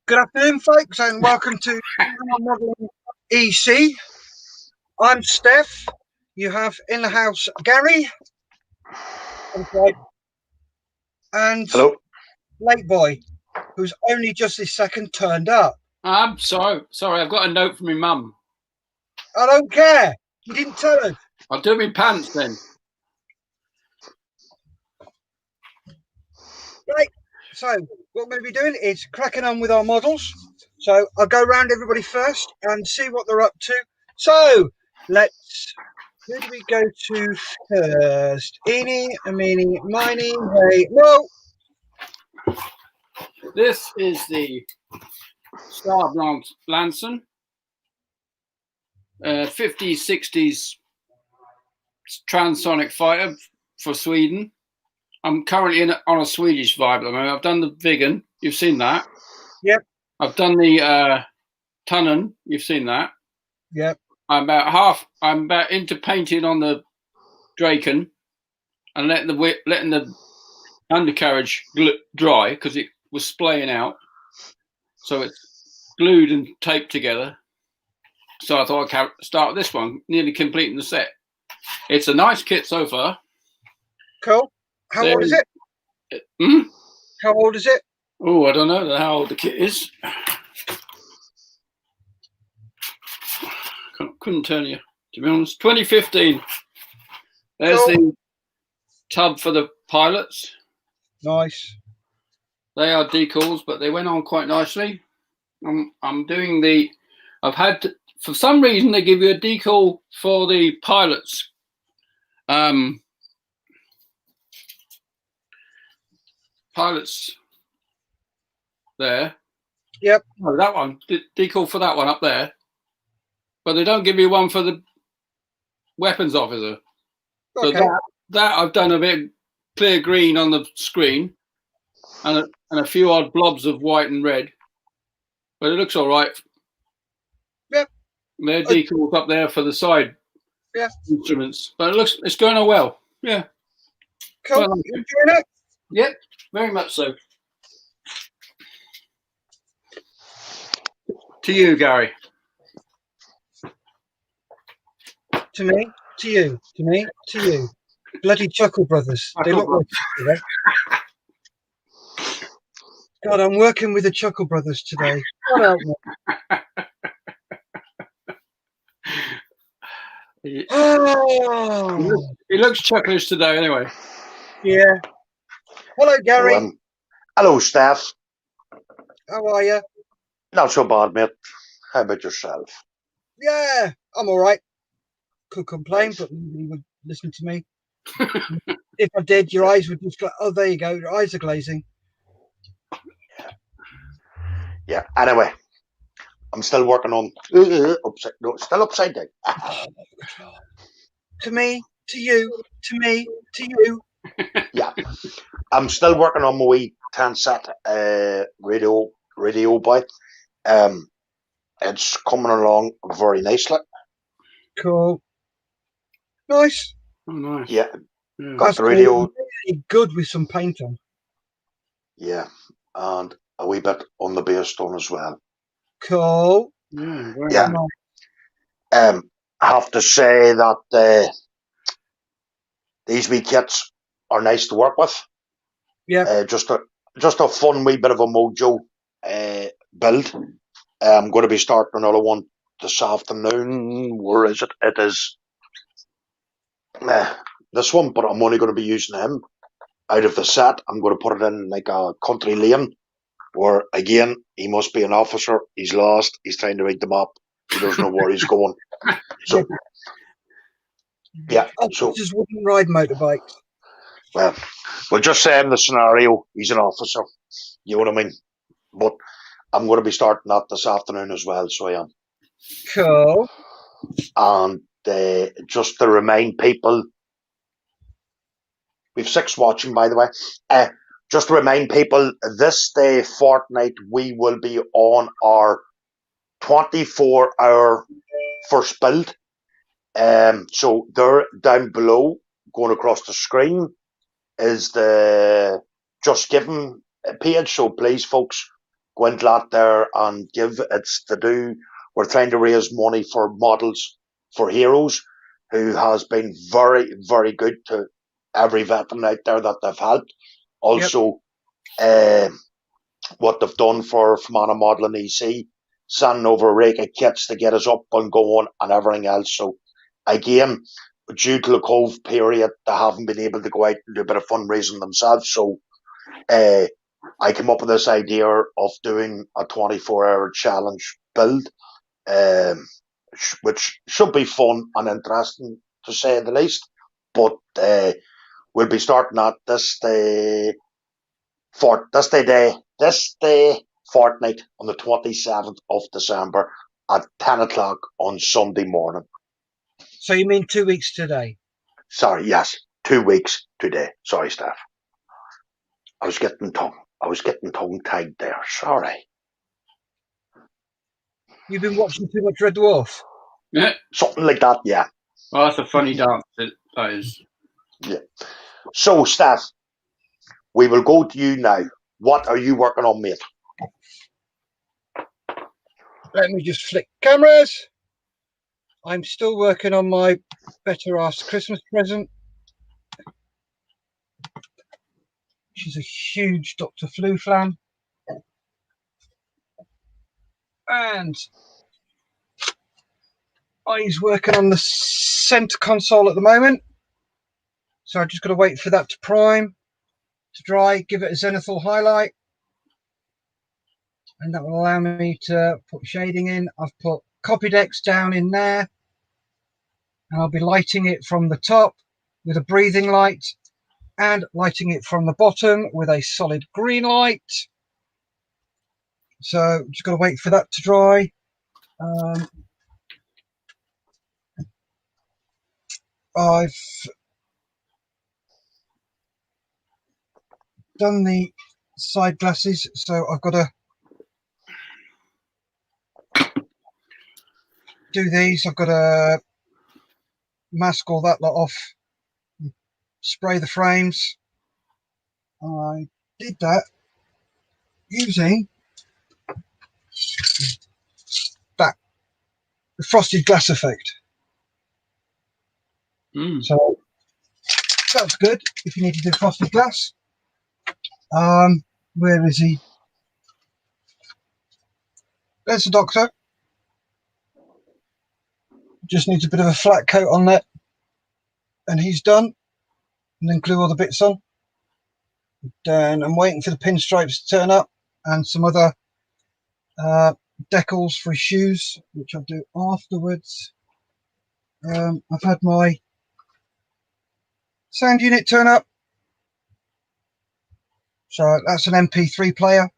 Good afternoon, folks, and welcome to Modelling EC. I'm Steph. You have in the house Gary. And hello, Late Boy, who's only just this second turned up. I'm sorry. I've got a note from my mum. I don't care. You didn't tell her. I'll do my pants then. Right. So what we're going to be doing is cracking on with our models. So I'll go round everybody first and see what they're up to. So who do we go to first? Eeny, meeny, miny, hey, no. This is the Star Lanson, 50s, 60s transonic fighter for Sweden. I'm currently on a Swedish vibe at the moment. I've done the Viggen. You've seen that. Yep. I've done the Tunnen. You've seen that. Yep. I'm about into painting on the Draken and letting the undercarriage dry because it was splaying out. So it's glued and taped together. So I thought I'd start with this one, nearly completing the set. It's a nice kit so far. Cool. How old is it? How old is it? Oh, I don't know how old the kit is. Couldn't tell you, to be honest. 2015. There's the tub for the pilots. Nice. They are decals, but they went on quite nicely. I'm doing the. I've had for some reason they give you a decal for the pilots. Pilots there. Yep. Oh, that one. Decal for that one up there. But they don't give you one for the weapons officer. Okay. So that I've done a bit clear green on the screen and a few odd blobs of white and red. But it looks all right. Yep. They're decals up there for the side instruments. But it's going on well. Yeah. Cool. Well, you enjoying it? Yep, very much so. To you, Gary. To me, to you, to me, to you. Bloody Chuckle Brothers. They look like today. God, I'm working with the Chuckle Brothers today. God help me. He looks chucklish today anyway. Yeah. Hello, Gary. hello, Steph. How are you? Not so bad, mate. How about yourself? Yeah, I'm all right. Could complain, but nobody would listen to me. If I did, your eyes would just go, oh, there you go. Your eyes are glazing. Yeah. Anyway, I'm still working on still upside down. To me, to you, to me, to you. Yeah. I'm still working on my wee 10 set radio boy. It's coming along very nicely. Cool. Nice. Oh, nice. Yeah. Got the radio. Really good with some paint on. Yeah. And a wee bit on the base stone as well. Cool. Yeah. Nice. I have to say that these wee kits are nice to work with. Yeah. Just a fun wee bit of a mojo build. I'm going to be starting another one this afternoon. Where is it? It is this one, but I'm only going to be using him out of the set. I'm going to put it in like a country lane where, again, he must be an officer. He's lost. He's trying to read the map. He doesn't know where he's going. So, yeah. So just wouldn't ride motorbikes. Well, we'll just say in the scenario, he's an officer. You know what I mean? But I'm going to be starting that this afternoon as well, so I am. Cool. And just to remind people, we've 6 watching, by the way. Just to remind people, this day fortnight, we will be on our 24-hour first build. So there, down below, going across the screen, is the Just Giving page. So please, folks, go into that there and give. It's to do. We're trying to raise money for Models for Heroes, who has been very, very good to every veteran out there that they've helped. Also, what they've done for Fermanagh Modelling EC, sending over a rake of kits to get us up and going and everything else. So again, due to the COVID period, they haven't been able to go out and do a bit of fundraising themselves. So I came up with this idea of doing a 24-hour challenge build, which should be fun and interesting, to say the least. But we'll be starting at this fortnight on the 27th of December at 10 o'clock on Sunday morning. So you mean 2 weeks today? Sorry, yes, 2 weeks today. Sorry, Steph. I was getting tongue-tied there. Sorry. You've been watching too much Red Dwarf? Yeah. Something like that, yeah. Well, that's a funny dance, that is. Yeah. So, Steph, we will go to you now. What are you working on, mate? Let me just flick cameras. I'm still working on my Better Ass Christmas present, which is a huge Dr. Flu flan. And he's working on the center console at the moment. So I've just got to wait for that to prime, to dry, give it a zenithal highlight. And that will allow me to put shading in. I've put copy decks down in there. And I'll be lighting it from the top with a breathing light and lighting it from the bottom with a solid green light. So just got to wait for that to dry. I've done the side glasses, so I've got to do these. I've got to mask all that lot off, spray the frames. I did that using that frosted glass effect. So that's good if you need to do frosted glass. Where is he? There's the doctor. Just needs a bit of a flat coat on that, and he's done. And then glue all the bits on. Then I'm waiting for the pinstripes to turn up and some other decals for his shoes, which I'll do afterwards. I've had my sound unit turn up. So that's an MP3 player.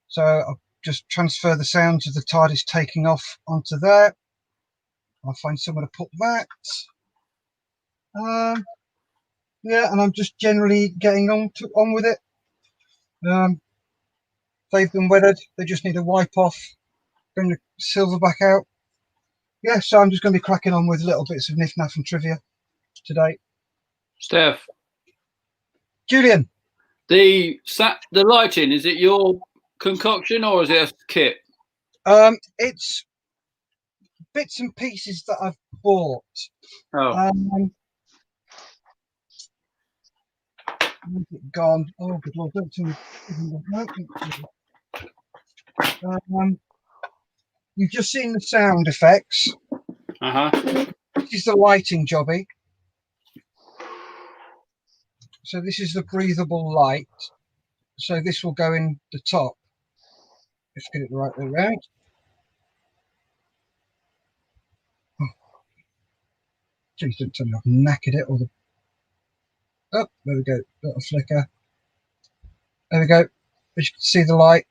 So I'll just transfer the sounds of the TARDIS taking off onto there. I'll find somewhere to put that. Yeah, and I'm just generally getting on with it. They've been weathered. They just need a wipe off. Bring the silver back out. Yeah, so I'm just going to be cracking on with little bits of niff-naff and trivia today. Steph, Julian. the lighting, is it your concoction or is it a kit? It's bits and pieces that I've bought. Oh. Where's it gone? Oh, good Lord, don't tell me. You've just seen the sound effects. This is the lighting jobby. So this is the breathable light. So this will go in the top. Let's get it the right way around. Oh. Please don't tell me I've knackered it or the... Oh, there we go. Little flicker. There we go. As you can see the light.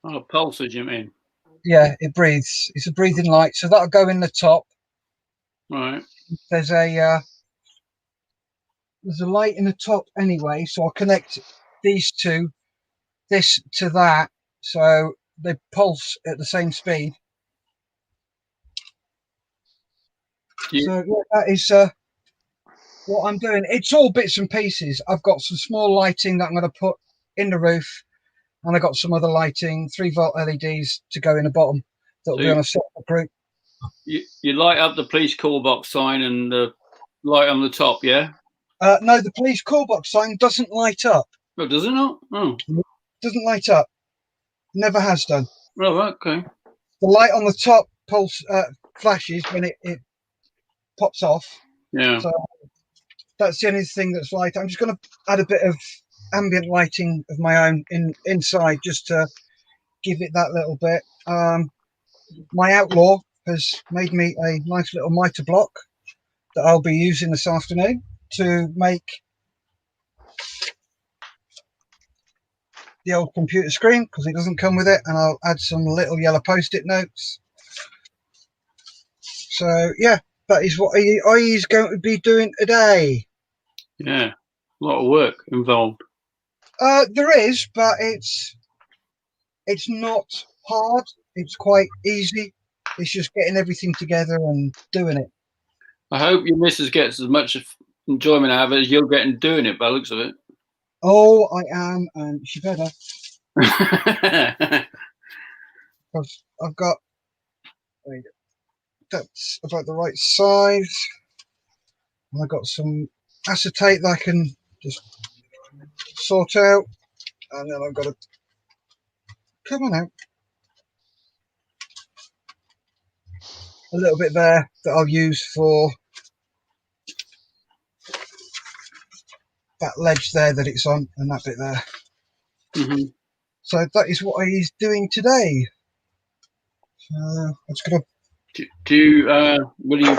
Oh, pulses, you mean? Yeah, it breathes. It's a breathing light. So that'll go in the top. Right. There's a light in the top anyway, so I'll connect these two, this to that, so they pulse at the same speed. So yeah, that is what I'm doing. It's all bits and pieces. I've got some small lighting that I'm going to put in the roof, and I got some other lighting, 3-volt LEDs to go in the bottom. That'll So be on a separate group. you light up the police call box sign and the light on the top, yeah? No, the police call box sign doesn't light up. Oh, does it not? Oh, Doesn't light up. Never has done. oh, okay. The light on the top flashes when it pops off. Yeah. So that's the only thing that's light. I'm just going to add a bit of ambient lighting of my own inside just to give it that little bit. My outlaw has made me a nice little mitre block that I'll be using this afternoon to make the old computer screen, because it doesn't come with it, and I'll add some little yellow post-it notes. So yeah, that is what I is going to be doing today. Yeah. A lot of work involved. There is, but it's not hard. It's quite easy. It's just getting everything together and doing it. I hope your missus gets as much enjoyment out of it as you're getting doing it by the looks of it. Oh, I am, and she better, because I've got. That's about the right size. And I've got some acetate that I can just sort out, and then I've got to come on out a little bit there that I'll use for that ledge there that it's on, and that bit there. Mm-hmm. So that is what he's doing today. I'm just gonna. Do you will you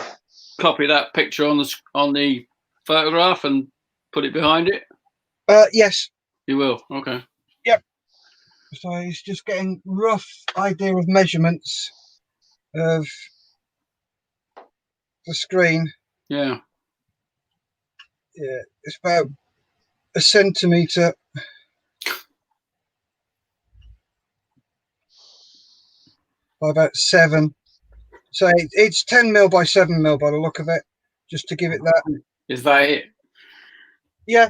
copy that picture on the photograph and put it behind it? Yes. You will. Okay. Yep. So he's just getting rough idea of measurements of the screen. Yeah. Yeah, it's about a centimetre by about 7. So it's 10 mil by 7 mil by the look of it, just to give it that. Is that it? Yeah.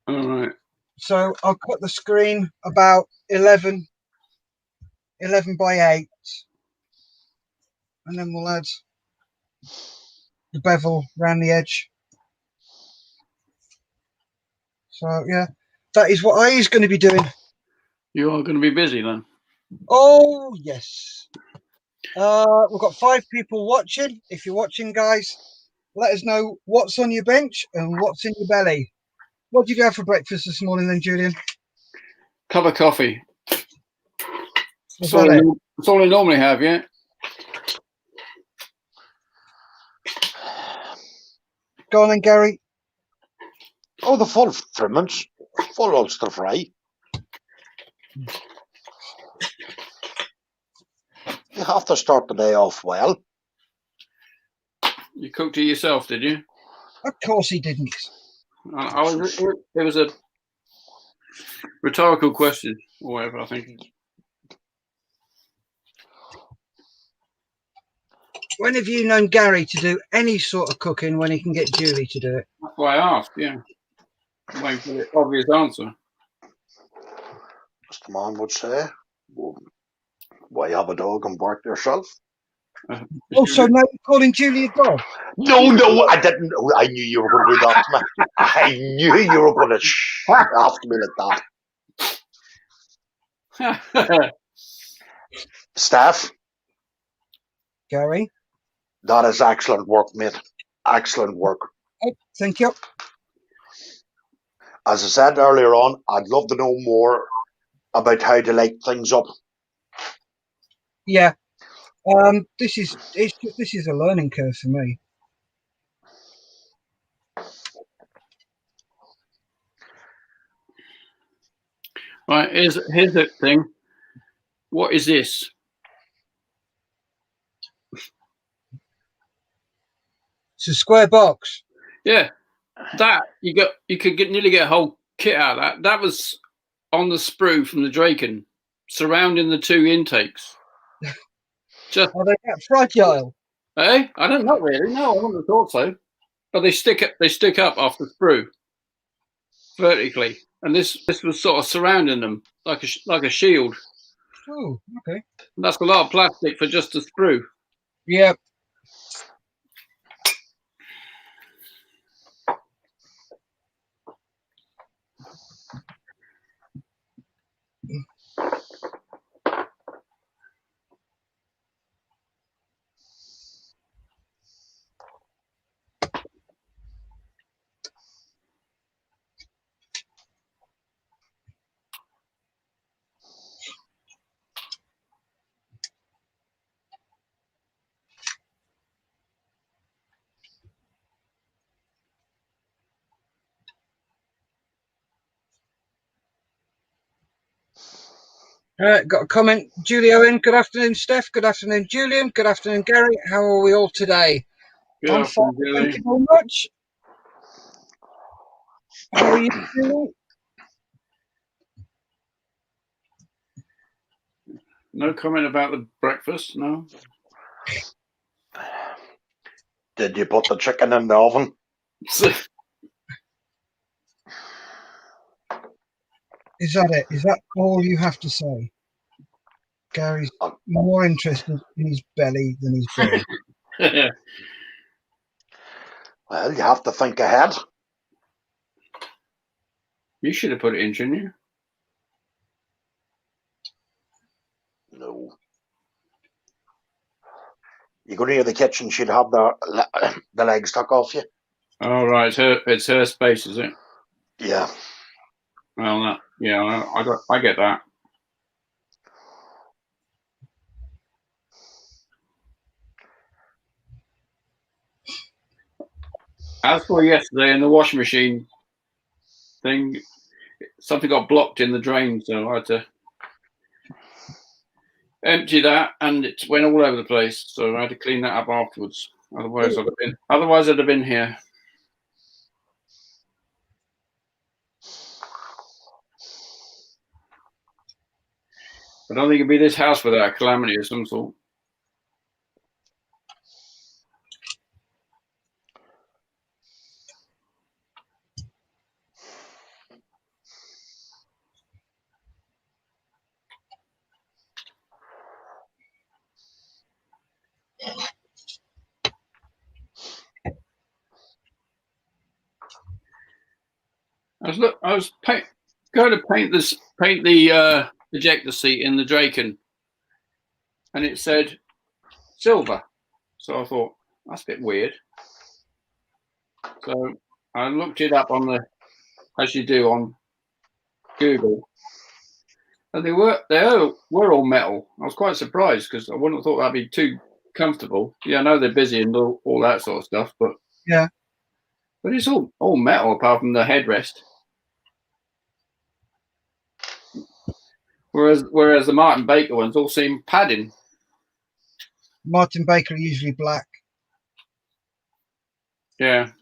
All right. So I'll cut the screen about 11 by 8, and then we'll add the bevel around the edge. So yeah, that is what I is going to be doing. You are going to be busy then. Oh yes. We've got 5 people watching. If you're watching, guys, let us know what's on your bench and what's in your belly. What did you have for breakfast this morning then, Julian? Cup of coffee. Was That's all, that it? that's all I normally have, yeah. Go on then, Gary. Oh, the full trimmings, full Ulster fry. You have to start the day off well. You cooked it yourself, did you? Of course he didn't. It was a rhetorical question, or whatever, I think. When have you known Gary to do any sort of cooking when he can get Julie to do it? That's why I asked, yeah. I'm waiting for the obvious answer. As the man would say, why have a dog and bark yourself? Oh, so now you're calling Julie a dog? No, I didn't. I knew you were going to do that to me. I knew you were going to after me like that. Steph, Gary? that is excellent work, mate. Excellent work. Oh, thank you. As I said earlier on, I'd love to know more about how to light things up. Yeah. This is a learning curve for me. Right, here's the thing. What is this? It's a square box. Yeah, that you could nearly get a whole kit out of that. That was on the sprue from the Draken, surrounding the 2 intakes. Just Are they that fragile? Eh? I don't know really. No, I wouldn't have thought so. But they stick up off the sprue vertically, and this was sort of surrounding them like a shield. Oh, okay. And that's a lot of plastic for just a sprue. Yeah. Got a comment. Julie Owen, good afternoon, Steph. Good afternoon, Julian. Good afternoon, Gary. How are we all today? Good I'm fine, thank you very much. How are you doing? No comment about the breakfast, no. Did you put the chicken in the oven? Is that it? Is that all you have to say? Gary's more interested in his belly than his bird. Well, you have to think ahead. You should have put it in, shouldn't you? No. You go near the kitchen, she'd have the legs tuck off you. Oh, right. It's her space, is it? Yeah. Well, yeah, I get that. As for yesterday in the washing machine thing, something got blocked in the drain, so I had to empty that, and it went all over the place. So I had to clean that up afterwards. Otherwise, I'd have been here. I don't think it'd be this house without a calamity of some sort. I was going to paint the ejector seat in the Draken, and it said silver. So I thought that's a bit weird. So I looked it up as you do on Google, and they were all metal. I was quite surprised because I wouldn't have thought that'd be too comfortable. Yeah, I know they're busy and all that sort of stuff, but yeah, but it's all metal apart from the headrest. Whereas the Martin Baker ones all seem padding. Martin Baker are usually black. Yeah.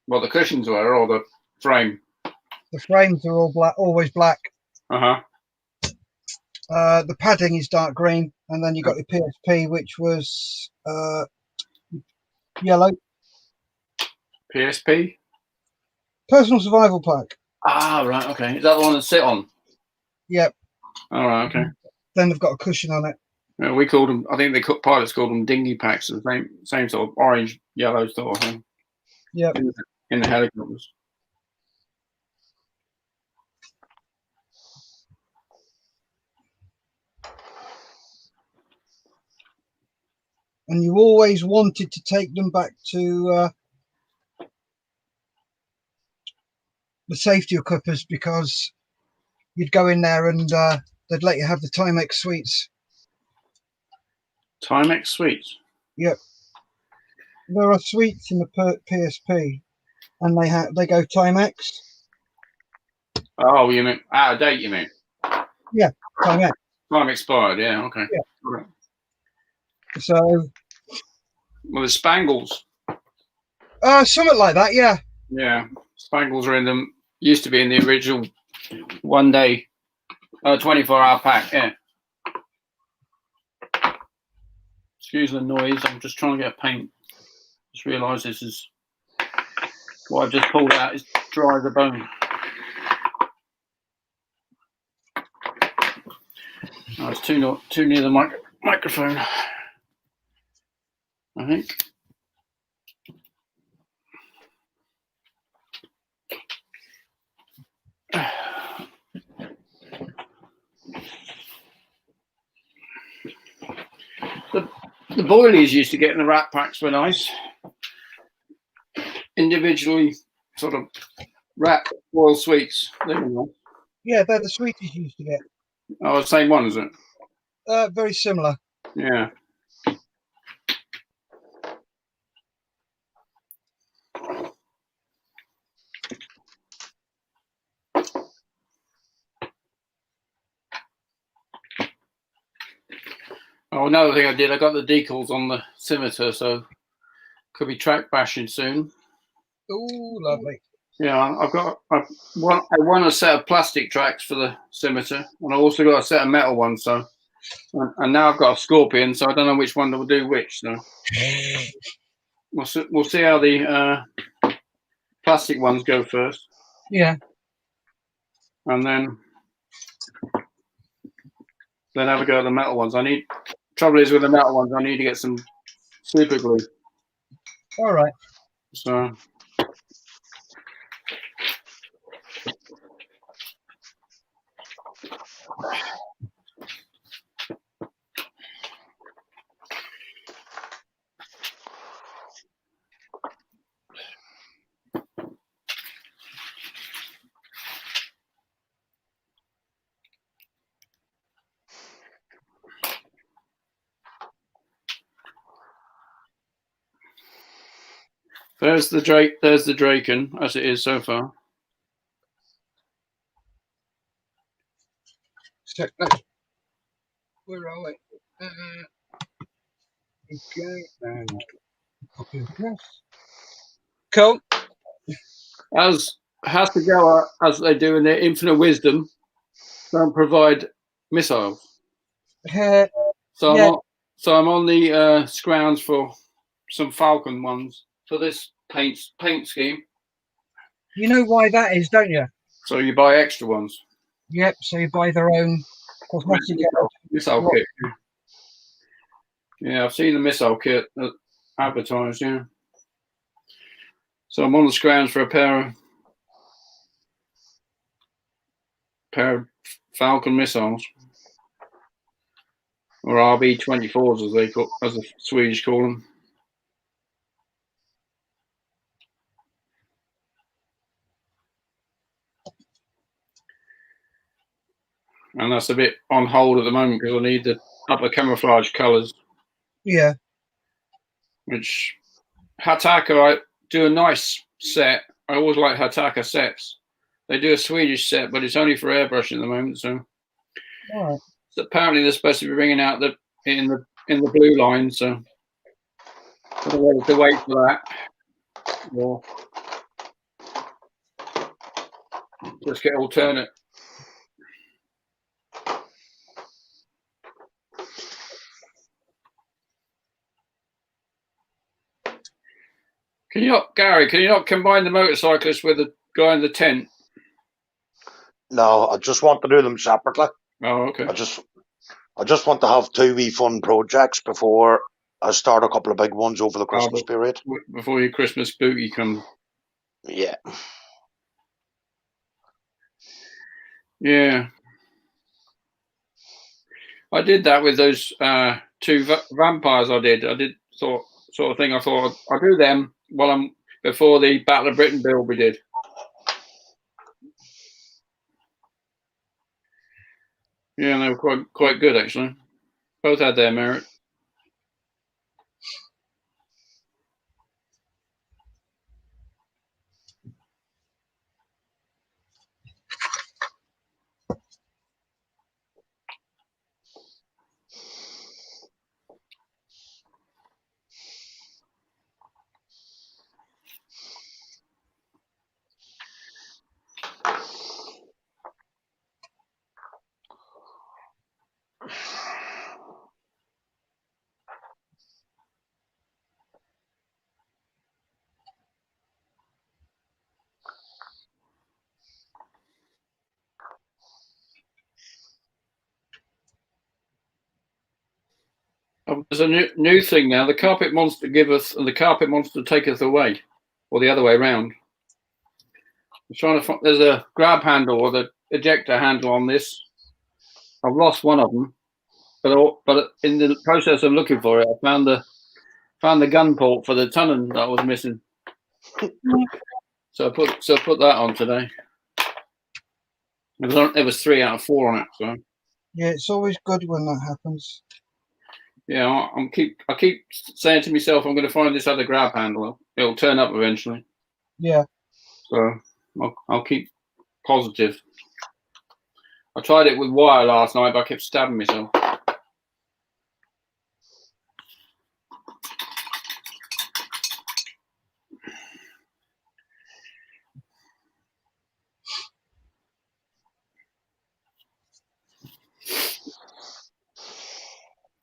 Well, the cushions were, or the frame. The frames are all black, always black. Uh-huh. The padding is dark green, and then you got your PSP, which was yellow. PSP? Personal survival pack. Ah, right, okay. Is that the one to sit on? Yep. All right, okay. Then they've got a cushion on it. Yeah, we called them, I think pilots called them dinghy packs, the same sort of orange, yellow sort of thing. Yep. In the helicopters. And you always wanted to take them back to the safety equippers because you'd go in there and they'd let you have the Timex suites. Timex suites? Yep. There are suites in the PSP, and they go Timex. Oh, you mean out of date? You mean? Yeah, Timex. Time expired. Yeah. Okay. Yeah. Right. So. Well, the spangles. Something like that. Yeah. Yeah, spangles are in them. Used to be in the original 1 day, 24-hour pack. Yeah. Excuse the noise. I'm just trying to get paint. Just realised this is what I've just pulled out is dry as a bone. Oh, it's too near the microphone, I think. The boilies used to get in the Rat Packs were nice. Individually sort of wrapped royal sweets. They were nice. Yeah, they're the sweetest you used to get. Oh, the same one, is it? Very similar. Yeah. Oh, another thing I did, I got the decals on the scimitar, so could be track bashing soon. Oh, lovely. Yeah, I won a set of plastic tracks for the scimitar, and I also got a set of metal ones. So, and now I've got a scorpion, so I don't know which one will do which. So we'll see how the plastic ones go first. Yeah. And then have a go at the metal ones. Trouble is with the metal ones, I need to get some super glue. All right. So. There's the Draken as it is so far. So, where are we? Okay, and copy and paste. Cool. As Hasegawa, as they do in their infinite wisdom, don't provide missiles. Yeah. I'm on the scrounge for some Falcon ones for this paint scheme. You know why that is, don't you? So you buy extra ones. Yep. So you buy their own cosmetic missile kit. Yeah, I've seen the missile kit advertised. Yeah. So I'm on the scrounge for a pair of Falcon missiles, or RB-24s as the Swedish call them. And that's a bit on hold at the moment because I need the upper camouflage colours. Yeah. Which Hataka, I do a nice set. I always like Hataka sets. They do a Swedish set, but it's only for airbrushing at the moment. So, All right. So apparently they're supposed to be bringing out in the blue line. So I'll have to wait for that. Or just get alternate. Gary, can you not combine the motorcyclist with the guy in the tent? No, I just want to do them separately. Oh, okay. I just want to have two wee fun projects before I start a couple of big ones over the Christmas period. Before your Christmas booty comes. Yeah. Yeah. I did that with those two vampires. I did sort of thing. I thought I'll do them before the Battle of Britain build we did. Yeah, and they were quite good actually. Both had their merit. There's a new thing now. The carpet monster giveth, and the carpet monster taketh away, or the other way around. I'm trying to find. There's a grab handle or the ejector handle on this. I've lost one of them, but in the process of looking for it, I found the gun port for the Tunnon that was missing. So I put that on today. There was 3 out of 4 on it. So Yeah, it's always good when that happens. yeah, I keep saying to myself, I'm going to find this other grab handle. It'll turn up eventually. Yeah. So I'll keep positive. I tried it with wire last night, but I kept stabbing myself.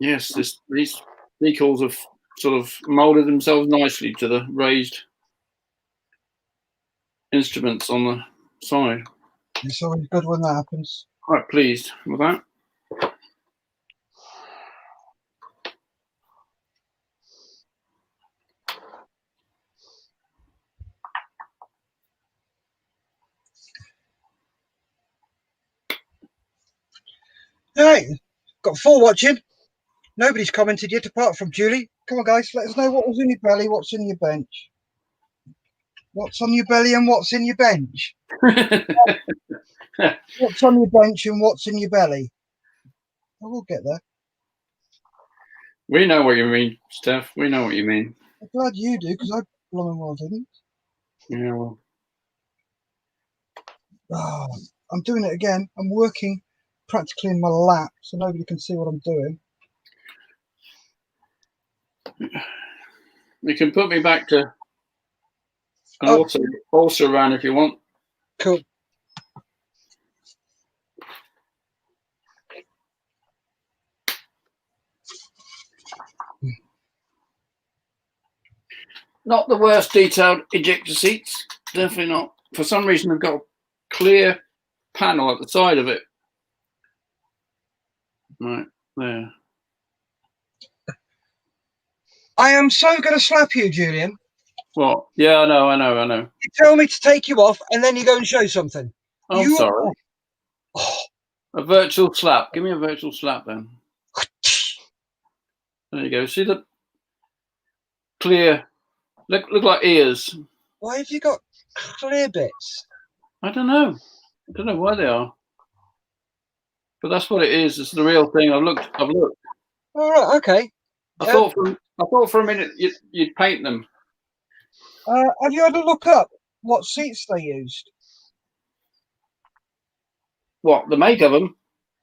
Yes, these decals have sort of molded themselves nicely to the raised instruments on the side. It's always good when that happens. Quite pleased with that. Hey, got 4 watching. Nobody's commented yet apart from Julie. Come on, guys, let us know what was in your belly, what's in your bench. What's on your belly and what's in your bench? What's on your bench and what's in your belly? I will get there. We know what you mean, Steph. We know what you mean. I'm glad you do, because I blooming well didn't. Yeah, well. Oh, I'm doing it again. I'm working practically in my lap, so nobody can see what I'm doing. You can put me back to an also run if you want. Cool. Not the worst detailed ejector seats. Definitely not. For some reason, they've got a clear panel at the side of it. Right there. I am so going to slap you, Julian. What? Yeah, I know. You tell me to take you off, and then you go and show something. I'm sorry. Oh. A virtual slap. Give me a virtual slap then. There you go. See the clear, look like ears. Why have you got clear bits? I don't know. I don't know why they are. But that's what it is. It's the real thing. I've looked. All right, okay. I thought for a minute you'd paint them. Have you had a look up what seats they used? What, the make of them?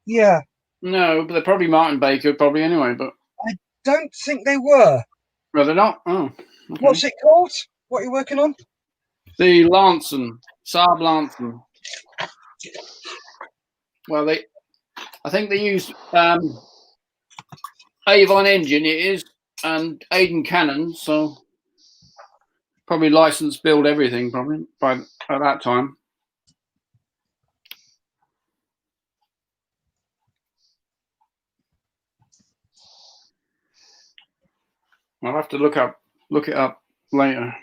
Yeah. No, but they're probably Martin Baker, probably anyway. But I don't think they were. No, they're not. Oh, okay. What's it called? What are you working on? The Lanson, Saab Lanson. Well, I think they used Avon engine. It is, and Aiden cannon. So probably license build everything. Probably at that time. I'll have to look it up later.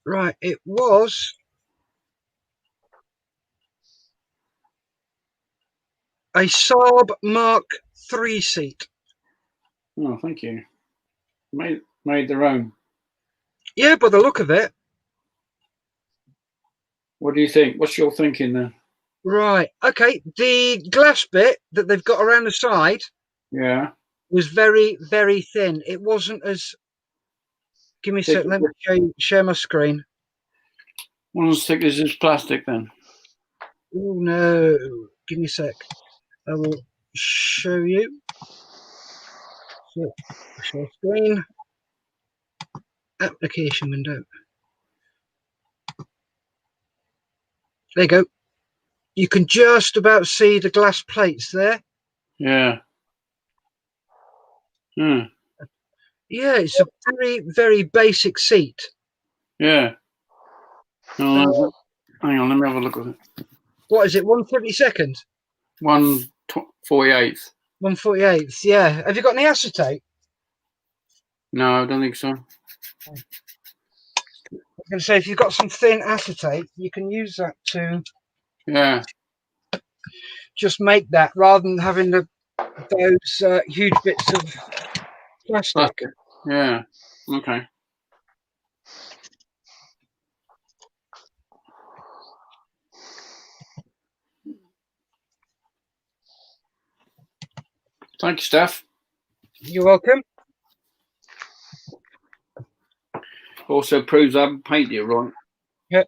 Right, it was a Saab Mark III seat. Oh, thank you. Made their own. Yeah, by the look of it. What do you think? What's your thinking there? Right, okay. The glass bit that they've got around the side, yeah, was very, very thin. It wasn't as. Give me a second. Let me share my screen. One as thick as this plastic, then. Oh no! Give me a sec. I will show you. So, share screen. Application window. There you go. You can just about see the glass plates there. Yeah. Hmm. Yeah, it's a very, very basic seat. Yeah. Oh, hang on, let me have a look at it. What is it? 1/32nd? 1/48. 1/48. Yeah. Have you got any acetate? No, I don't think so. I was going to say, if you've got some thin acetate, you can use that to just make that rather than having those huge bits of plastic. Yeah. Okay. Thank you, Steph. You're welcome. Also proves I haven't painted it right. Yeah.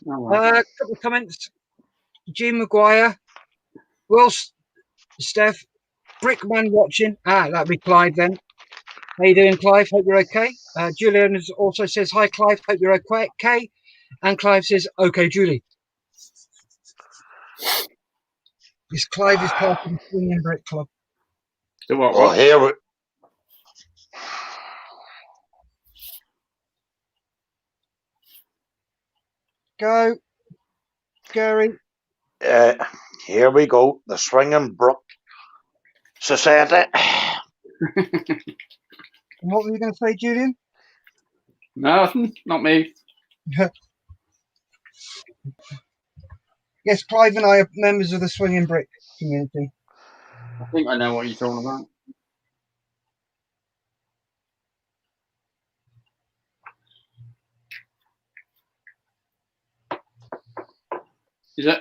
Oh, well. A couple of comments. G Maguire. Well, Steph. Brickman watching. That'd be Clive then. How you doing, Clive? Hope you're okay. Julian also says, hi, Clive. Hope you're okay. And Clive says, okay, Julie. This Clive is part of the Swinging Brick Club. The what? Oh, here we... Go, Gary. Here we go. The Swinging Brook Society. And what were you going to say, Julian? Nothing. Not me. Yes, Clive and I are members of the Swinging Brick community. I think I know what you're talking about.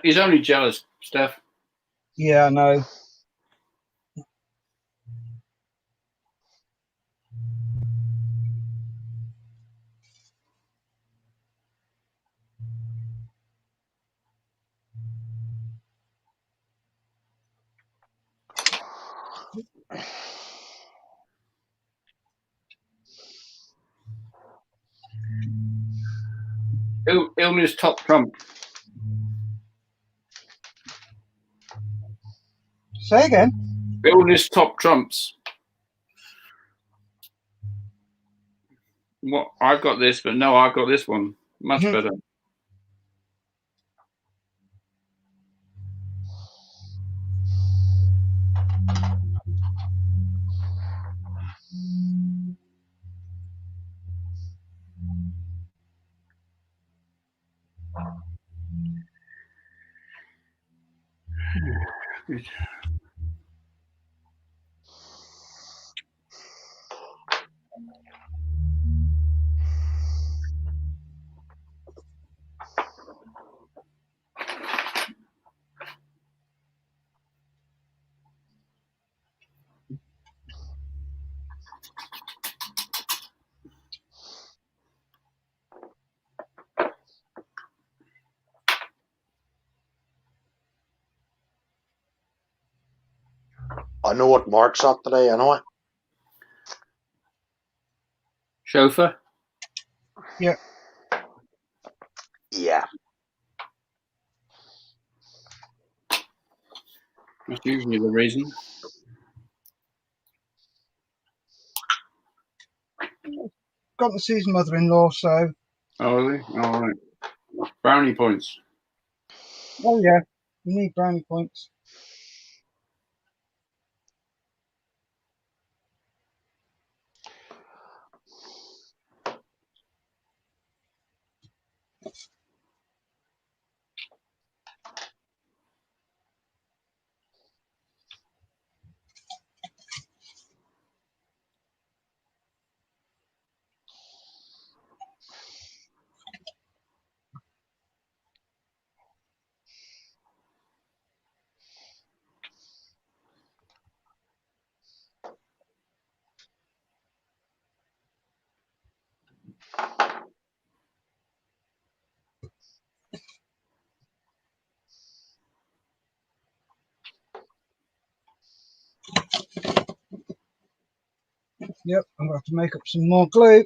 He's only jealous, Steph. Yeah, I know. Illness top trump. Say again. Illness top trumps. What? I've got this, but no, I've got this one. Much better. Good. I know what Mark's up today, anyway. Chauffeur? Yeah. Yeah. That's usually the reason. Got to see his mother-in-law, so. Oh, really? All right. Brownie points. Oh, yeah. You need brownie points. Yep, I'm going to have to make up some more glue.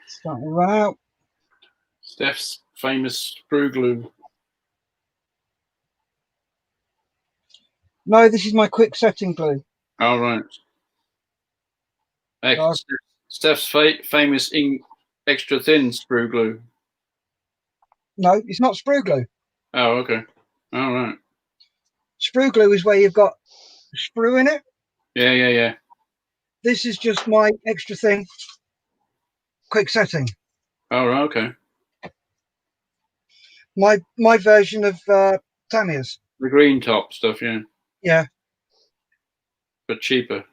Starting to run out. Steph's famous sprue glue. No, this is my quick setting glue. All right. God. Steph's famous extra thin sprue glue. No, it's not sprue glue. Oh, okay. All right. Sprue glue is where you've got sprue in it. Yeah. This is just my extra thin quick setting. Oh, right, okay. My version of Tamiya's. The green top stuff, yeah. Yeah. But cheaper,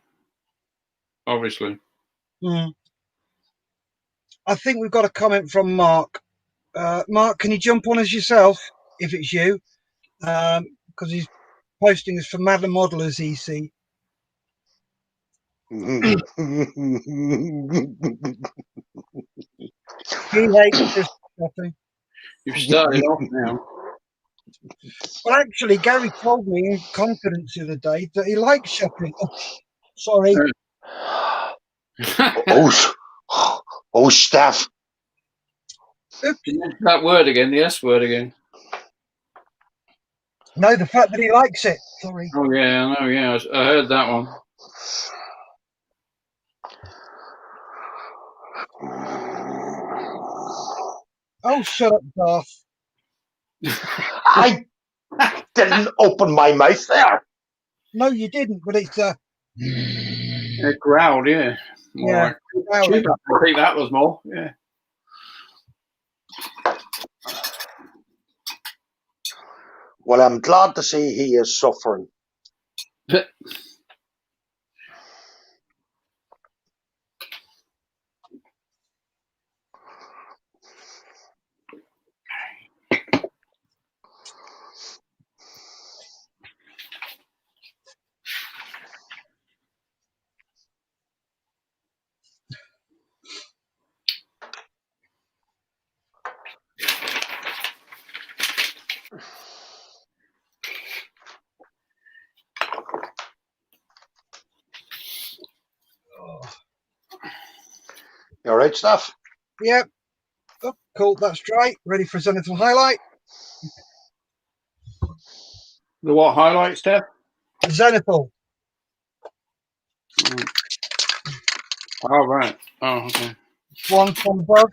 obviously. Mm. I think we've got a comment from Mark. Mark, can you jump on as yourself if it's you? Because he's posting this for Madam Modelers EC. He hates this shopping. You've started off now. Well, actually, Gary told me in confidence the other day that he likes shopping. Oh, sorry. Oh, Steph. That word again, the S word again. No, the fact that he likes it. Sorry. Oh, yeah, I know, yeah. I heard that one. Oh, shut up, Darth. I didn't open my mouth there. No, you didn't, but it's It growled, yeah. More yeah. like, I think that was more, yeah. Well, I'm glad to see he is suffering. You all right, Steph? Yep. Oh, cool. That's dry. Ready for zenithal highlight. The what highlight, Steph? Zenithal. Oh, right. Oh, okay. One from above.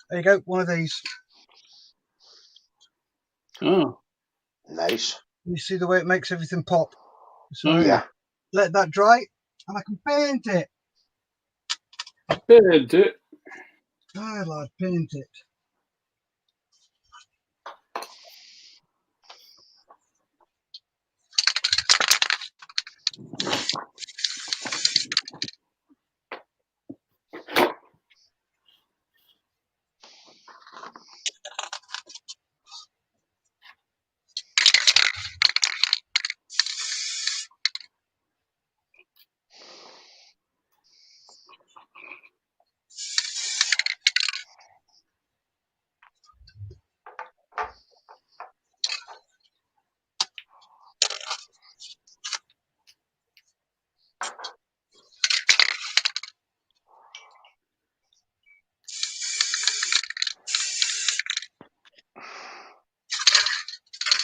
There you go. One of these. Oh. Nice. You see the way it makes everything pop. So Yeah. let that dry, and I can paint it. Paint it. I'll paint it.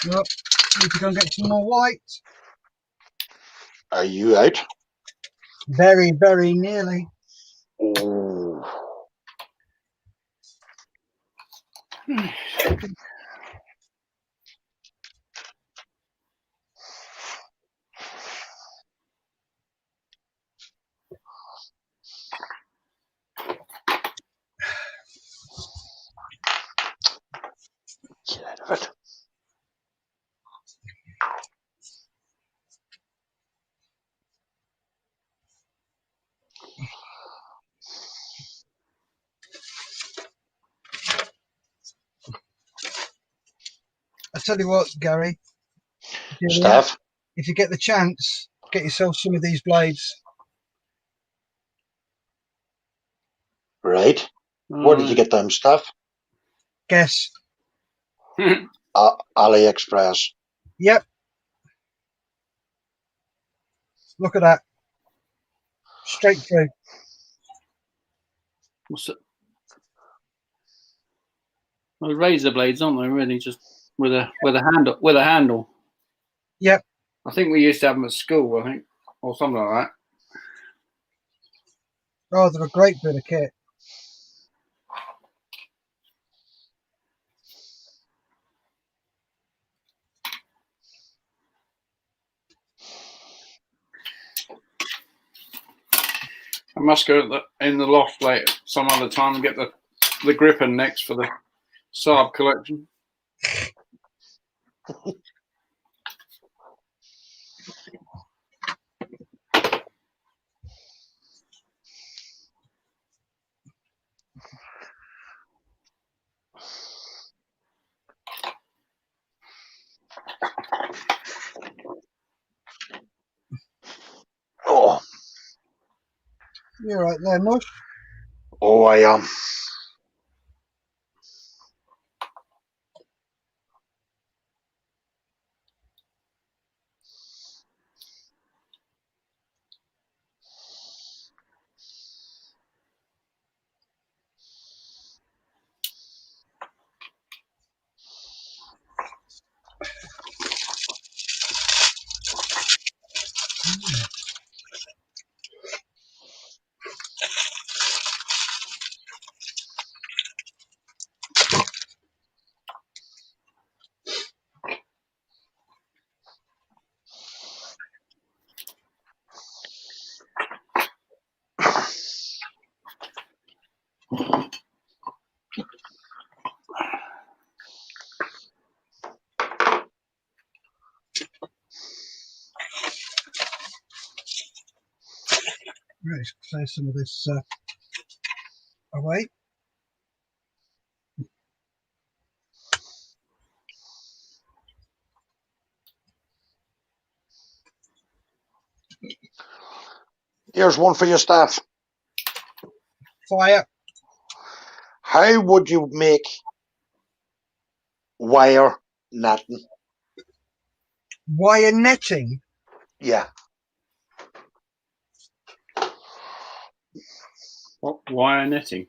Yep. Need to go and get some more white. Are you out? Very, very nearly. Oh. Get out of it. I tell you what, Gary. Steph? If you get the chance, get yourself some of these blades. Right. Where did you get them, Steph? Guess. AliExpress. Yep. Look at that. straight through. What's it? Well, razor blades, aren't they? Really, just with a handle. Yep. I think we used to have them at school. I think, or something like that. Oh, they're a great bit of kit. I must go in the loft later some other time and get the gripper next for the Saab collection. Oh, You're right there, Mush. oh, I am. Right, let's clear some of this away. Here's one for your staff. Fire. How would you make wire netting? Wire netting. Yeah. What wire netting?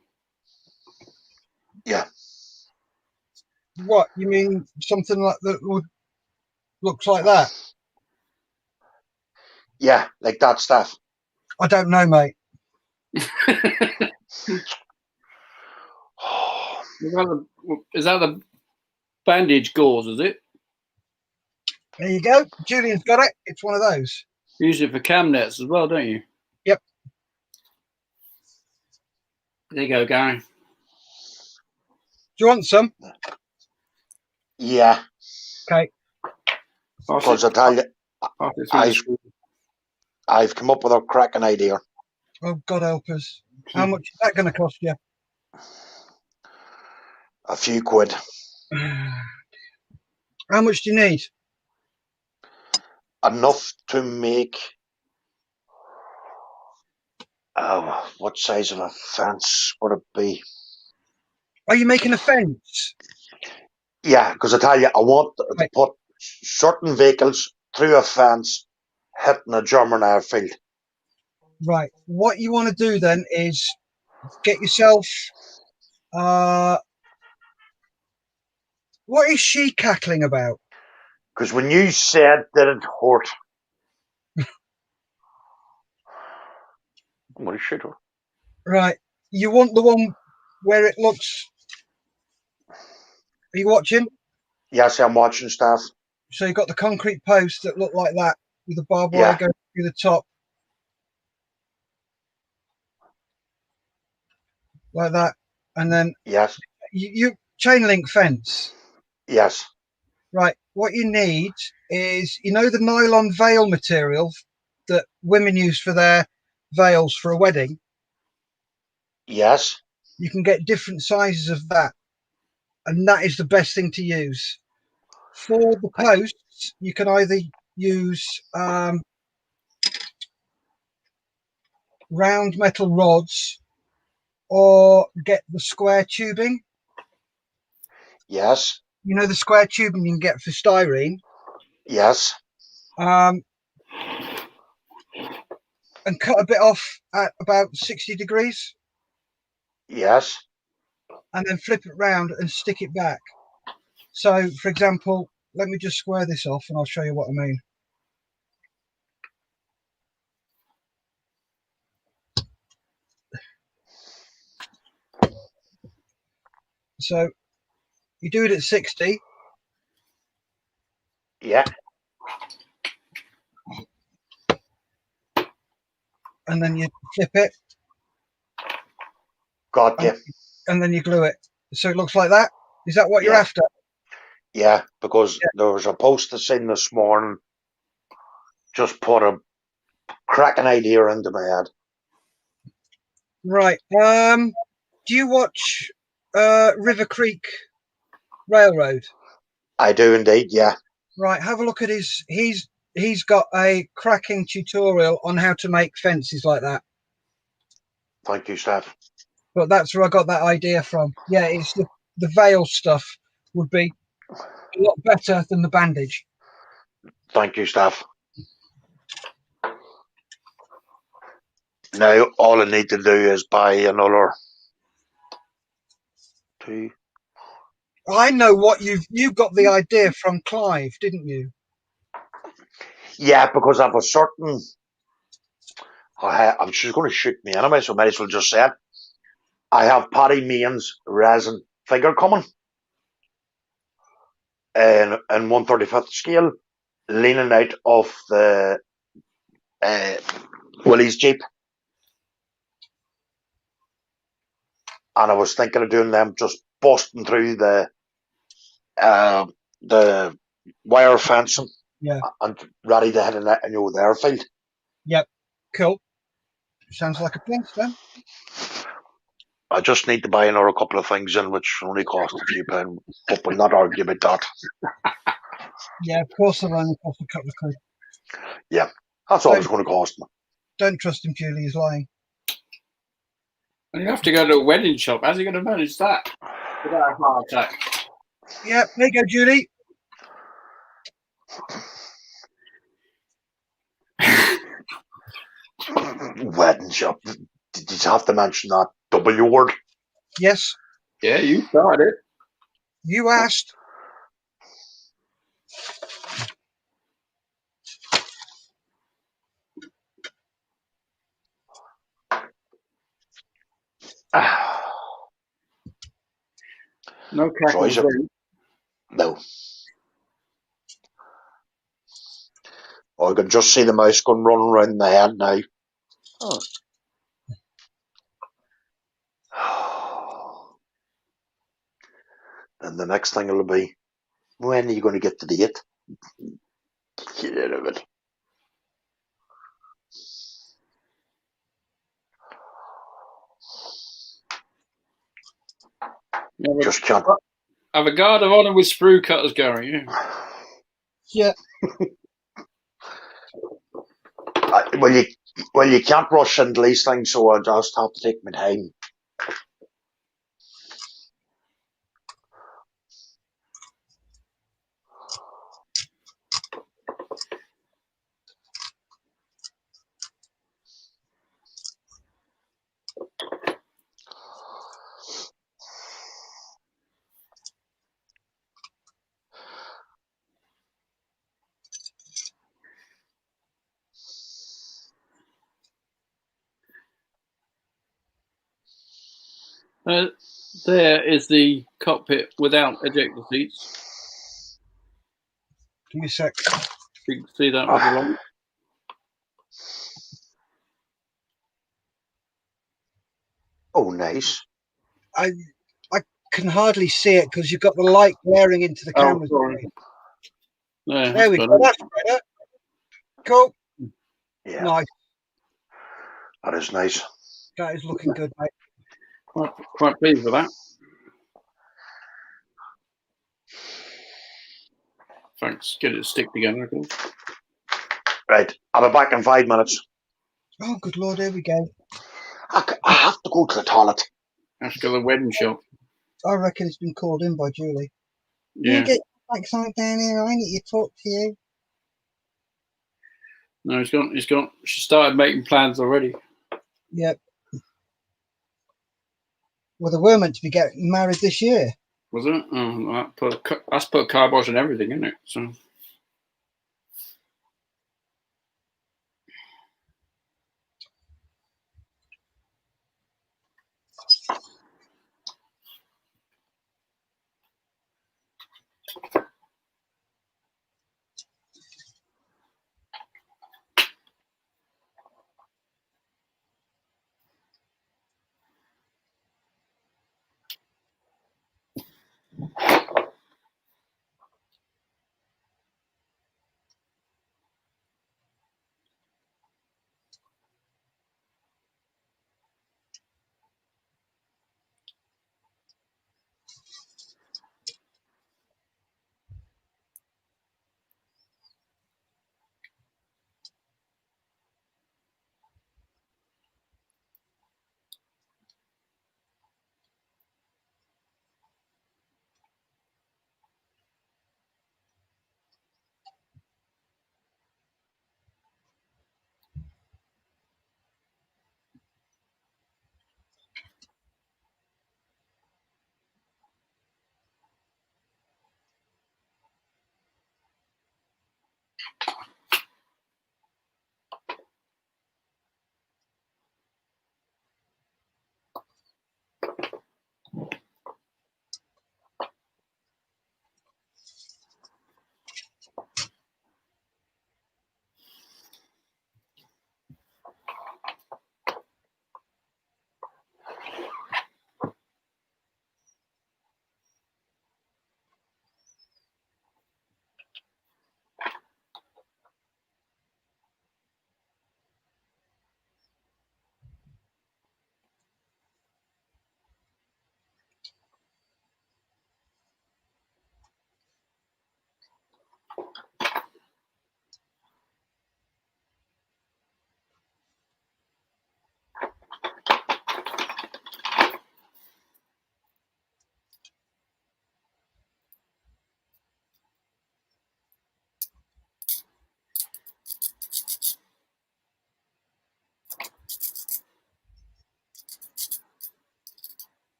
Yeah. What, you mean something like that looks like that? Yeah, like that stuff. I don't know, mate. Is that the bandage gauze, is it? There you go. Julian's got it. It's one of those. Use it for cam nets as well, don't you? Yep. There you go, Gary. Do you want some? Yeah. Okay. Because I tell you, I've come up with a cracking idea. Oh, God help us. How much is that going to cost you? A few quid. How much do you need? Enough to make. What size of a fence would it be? Are you making a fence? Yeah, because I tell you, I want to put certain vehicles through a fence hitting a German airfield. Right. What you want to do then is get yourself. What is she cackling about? Because when you said that it hurt, what is shit? Right. You want the one where it looks. Are you watching? Yes, I'm watching stuff. So you've got the concrete posts that look like that with the barbed wire Yeah. going through the top. Like that. And then Yes. you chain link fence. Yes. Right. What you need is, you know, the nylon veil material that women use for their veils for a wedding. Yes. You can get different sizes of that. And that is the best thing to use. For the posts, you can either use round metal rods or get the square tubing. Yes. You know the square tubing you can get for styrene? Yes. and cut a bit off at about 60 degrees, Yes. and then flip it round and stick it back. So, for example, let me just square this off and I'll show you what I mean. So you do it at 60. Yeah. And then you flip it. Got you. And then you glue it. So it looks like that. Is that what you're after? Yeah, because there was a post I seen this morning. Just put a cracking idea into my head. Right. Do you watch River Creek Railroad? I do indeed, yeah. Right. Have a look at he's got a cracking tutorial on how to make fences like that. Thank you, Steph. But that's where I got that idea from. Yeah, it's the veil stuff would be a lot better than the bandage. Thank you, Steph. Now all I need to do is buy another 2. I know what you got the idea from Clive, didn't you? Yeah, because I've a certain. I'm she's going to shoot me anyway, so I might as well just say it. I have Paddy Main's resin figure coming in 1/35th scale, leaning out of the Willie's Jeep. And I was thinking of doing them just busting through the wire fencing, and ready to hit an airfield. Yep, cool. Sounds like a plan, then. I just need to buy another couple of things in, which only cost a few pounds, but we'll not argue about that. Yeah, of course they'll only cost a couple of quid. Yeah, that's all it's going to cost me. Don't trust him, Julie, he's lying. And you have to go to a wedding shop. How's he going to manage that without a heart attack? Yeah, there you go, Julie. Wedding shop. Did you have to mention that W word? Yes. Yeah, you started it. You asked. No crackles. No. I can just see the mouse going running around the head now. Oh. And the next thing will be, when are you going to get to the it? Get out of it. Just can't. Have a guard of honour with sprue cutters going. Yeah. Well, you can't rush into these things, so I just have to take my time. There is the cockpit without ejector seats. Give me a sec. You can see that with the light. Oh, nice. I can hardly see it because you've got the light glaring into the camera. There we go. That's better. Cool. Yeah. Nice. That is nice. That is looking good, mate. Quite pleased with that. Thanks. Get it to stick together. Right. I'll be back in 5 minutes. Oh, good Lord. Here we go. I have to go to the toilet. Have to go to the wedding shop. I reckon it's been called in by Julie. Yeah. You get like something down here. I need to talk to you. No, he's gone. He's gone. She started making plans already. Yep. Well, they were meant to be getting married this year. Was it? Oh, that's put kibosh on everything, isn't it? So.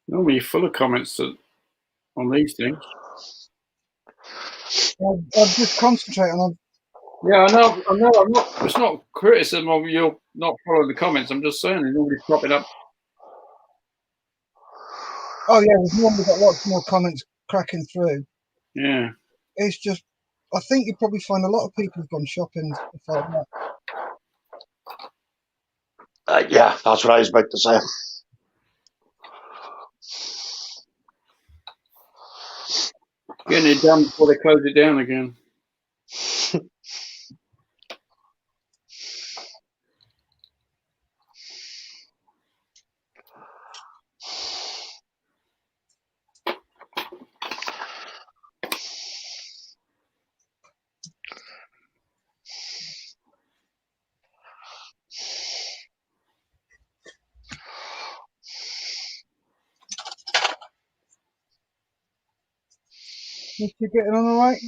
Normally, you're full of comments on these things. I've just concentrated on. Yeah, I know. I'm not. It's not criticism of you not following the comments. I'm just saying, they normally pop it up. Oh yeah, we've normally got lots more comments cracking through. Yeah. It's just, I think you probably find a lot of people have gone shopping and stuff like that. Yeah, that's what I was about to say. Getting it done before they close it down again. You getting on all right?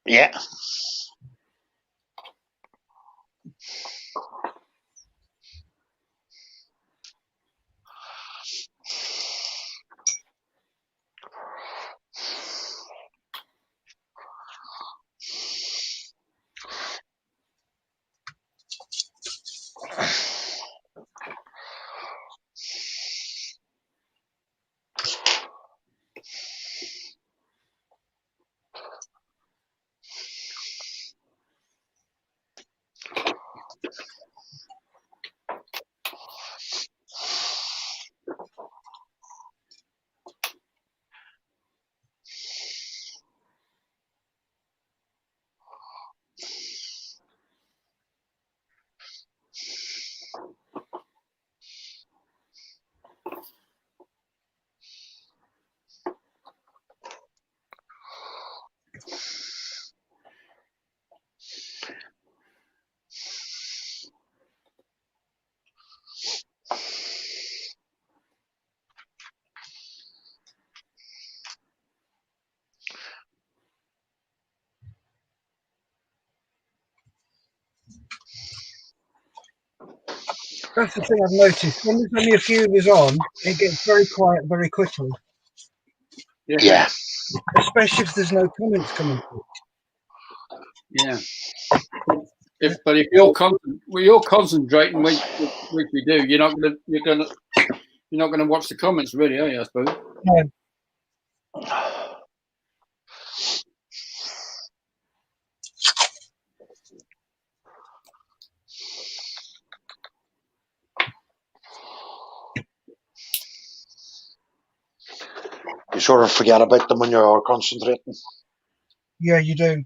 Yeah. That's the thing I've noticed. When there's only a few of us on, it gets very quiet very quickly. Yeah. Especially if there's no comments coming through. Yeah. But if you're concentrating, which we do, you're not gonna watch the comments, really, are you? I suppose. No. You sort of forget about them when you're concentrating. Yeah, you do.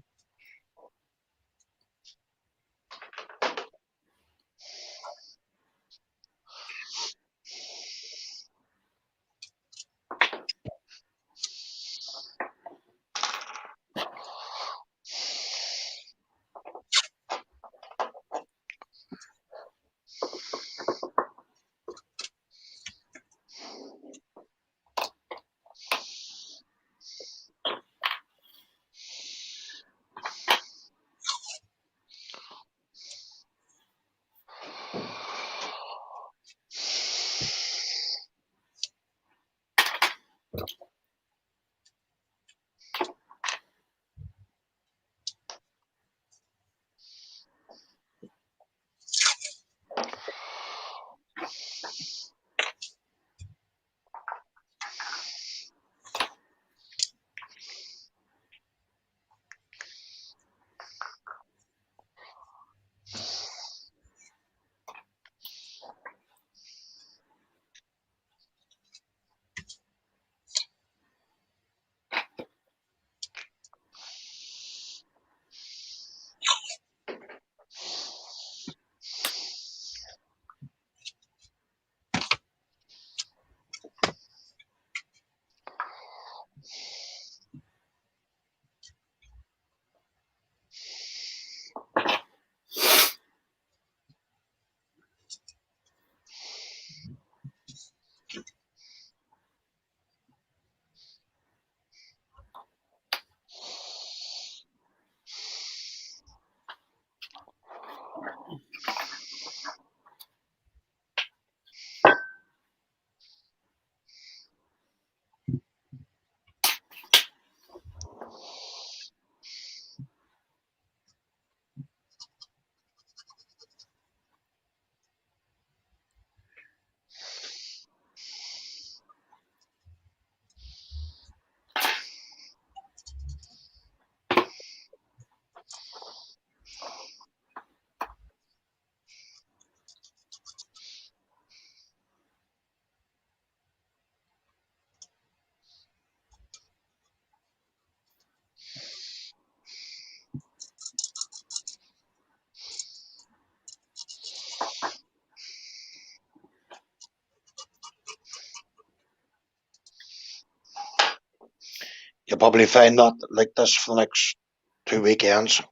You'll probably find that like this for the next 2 weekends.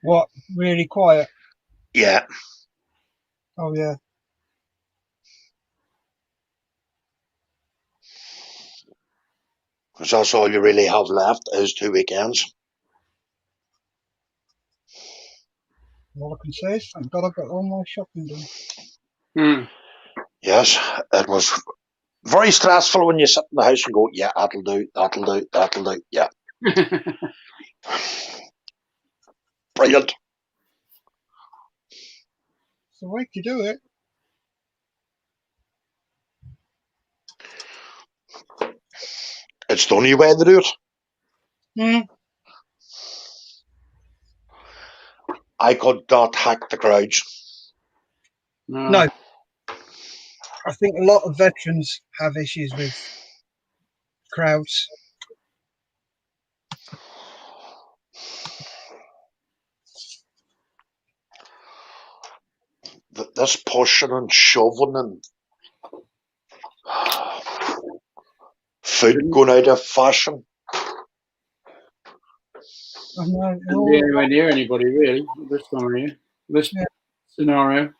What? Really quiet? Yeah. Oh, yeah. Because that's all you really have left is 2 weekends. All I can say is thank God I got all my shopping done. Mm. Yes, it was very stressful when you sit in the house and go, yeah, that'll do, yeah. Brilliant. It's the way to do it. It's the only way to do it. Mm. I could not hack the crowds. No. I think a lot of veterans have issues with crowds. This pushing and shoving and food going out of fashion. I know. Couldn't be anywhere near anybody, really, this time of year. This scenario.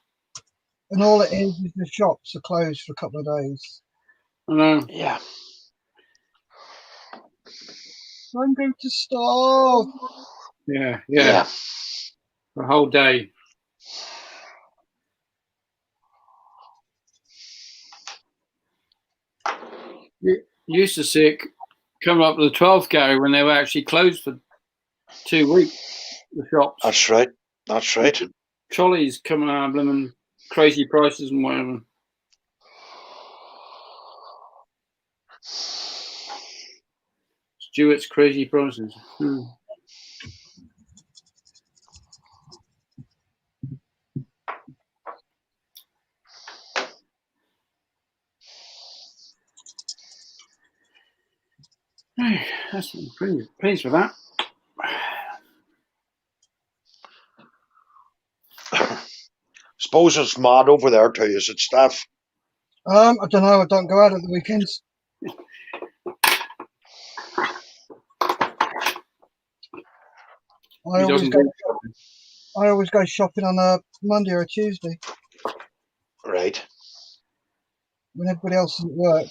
And all it is the shops are closed for a couple of days. I know. Yeah. I'm going to starve. Yeah. The whole day. You used to see it coming up to the 12th gallery when they were actually closed for 2 weeks. The shops. That's right. That's right. Trolleys coming out, blooming crazy prices and whatever. Stuart's crazy prices. Hey, that's pretty pleased with that. Suppose it's mad over there too, is it, Steph? I don't know. I don't go out at the weekends. I always go shopping on a Monday or a Tuesday Right. when everybody else is at work.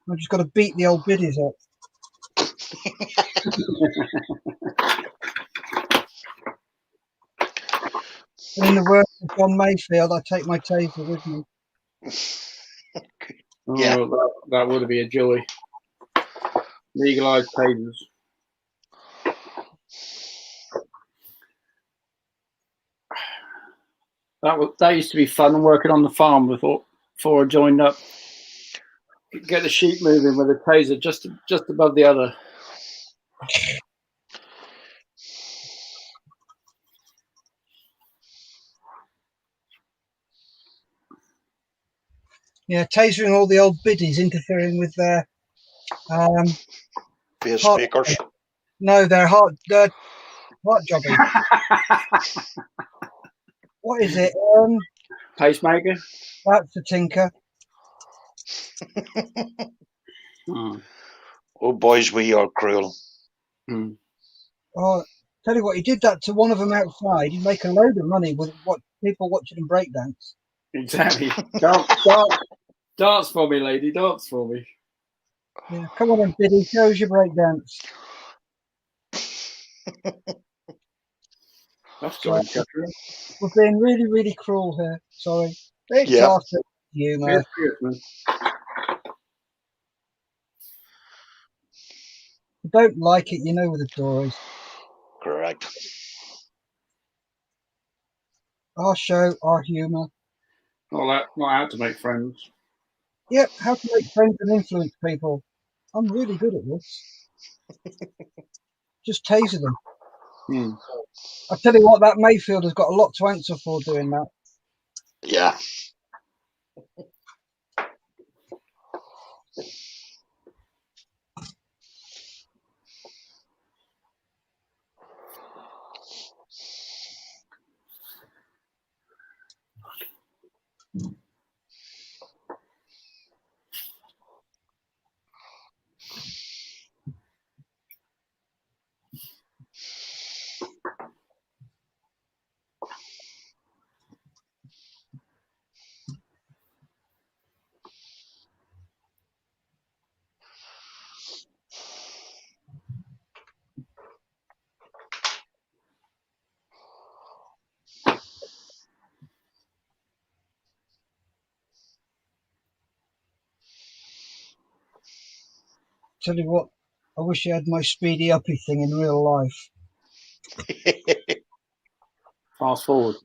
I've just got to beat the old biddies up. And in the words of John Mayfield, I take my taser with me. Yeah. That would be a joy. Legalised tasers. That used to be fun working on the farm before I joined up. Get the sheep moving with a taser just above the other. Yeah, tasering all the old biddies, interfering with their pacemakers. No, their heart jogging. What is it? Pacemaker. That's a tinker. Oh, boys, we are cruel. Oh, tell you what, he did that to one of them outside. He'd make a load of money with what people watching him breakdance. Exactly. Dance for me, lady. Dance for me. Yeah, come on, then, Biddy. Show us your breakdance. That's going to We're being really, really cruel here. Sorry. It's our humour. I don't like it, you know, with the Tories. Correct. Our show, our humour. Not how to make friends. Yep, how to make friends and influence people. I'm really good at this. Just taser them. I tell you what, that Mayfield has got a lot to answer for doing that. Yeah. Tell you what, I wish I had my speedy uppy thing in real life. Fast forward.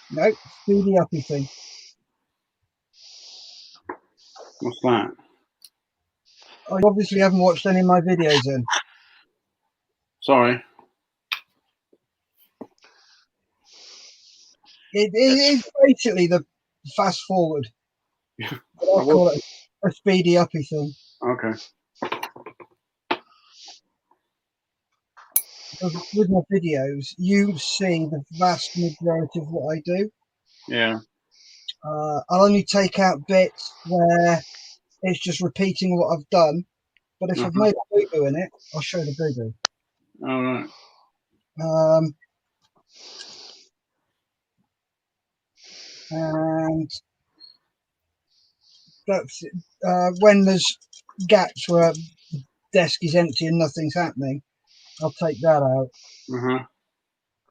No, speedy uppy thing. What's that? Oh, you obviously haven't watched any of my videos then. Sorry. It is basically the fast forward. I call it a speedy uppy thing. Okay. Because with my videos, you see the vast majority of what I do. Yeah. I'll only take out bits where it's just repeating what I've done. But if I've made a boo-boo in it, I'll show the boo-boo. All right. And that's when there's gaps where the desk is empty and nothing's happening, I'll take that out.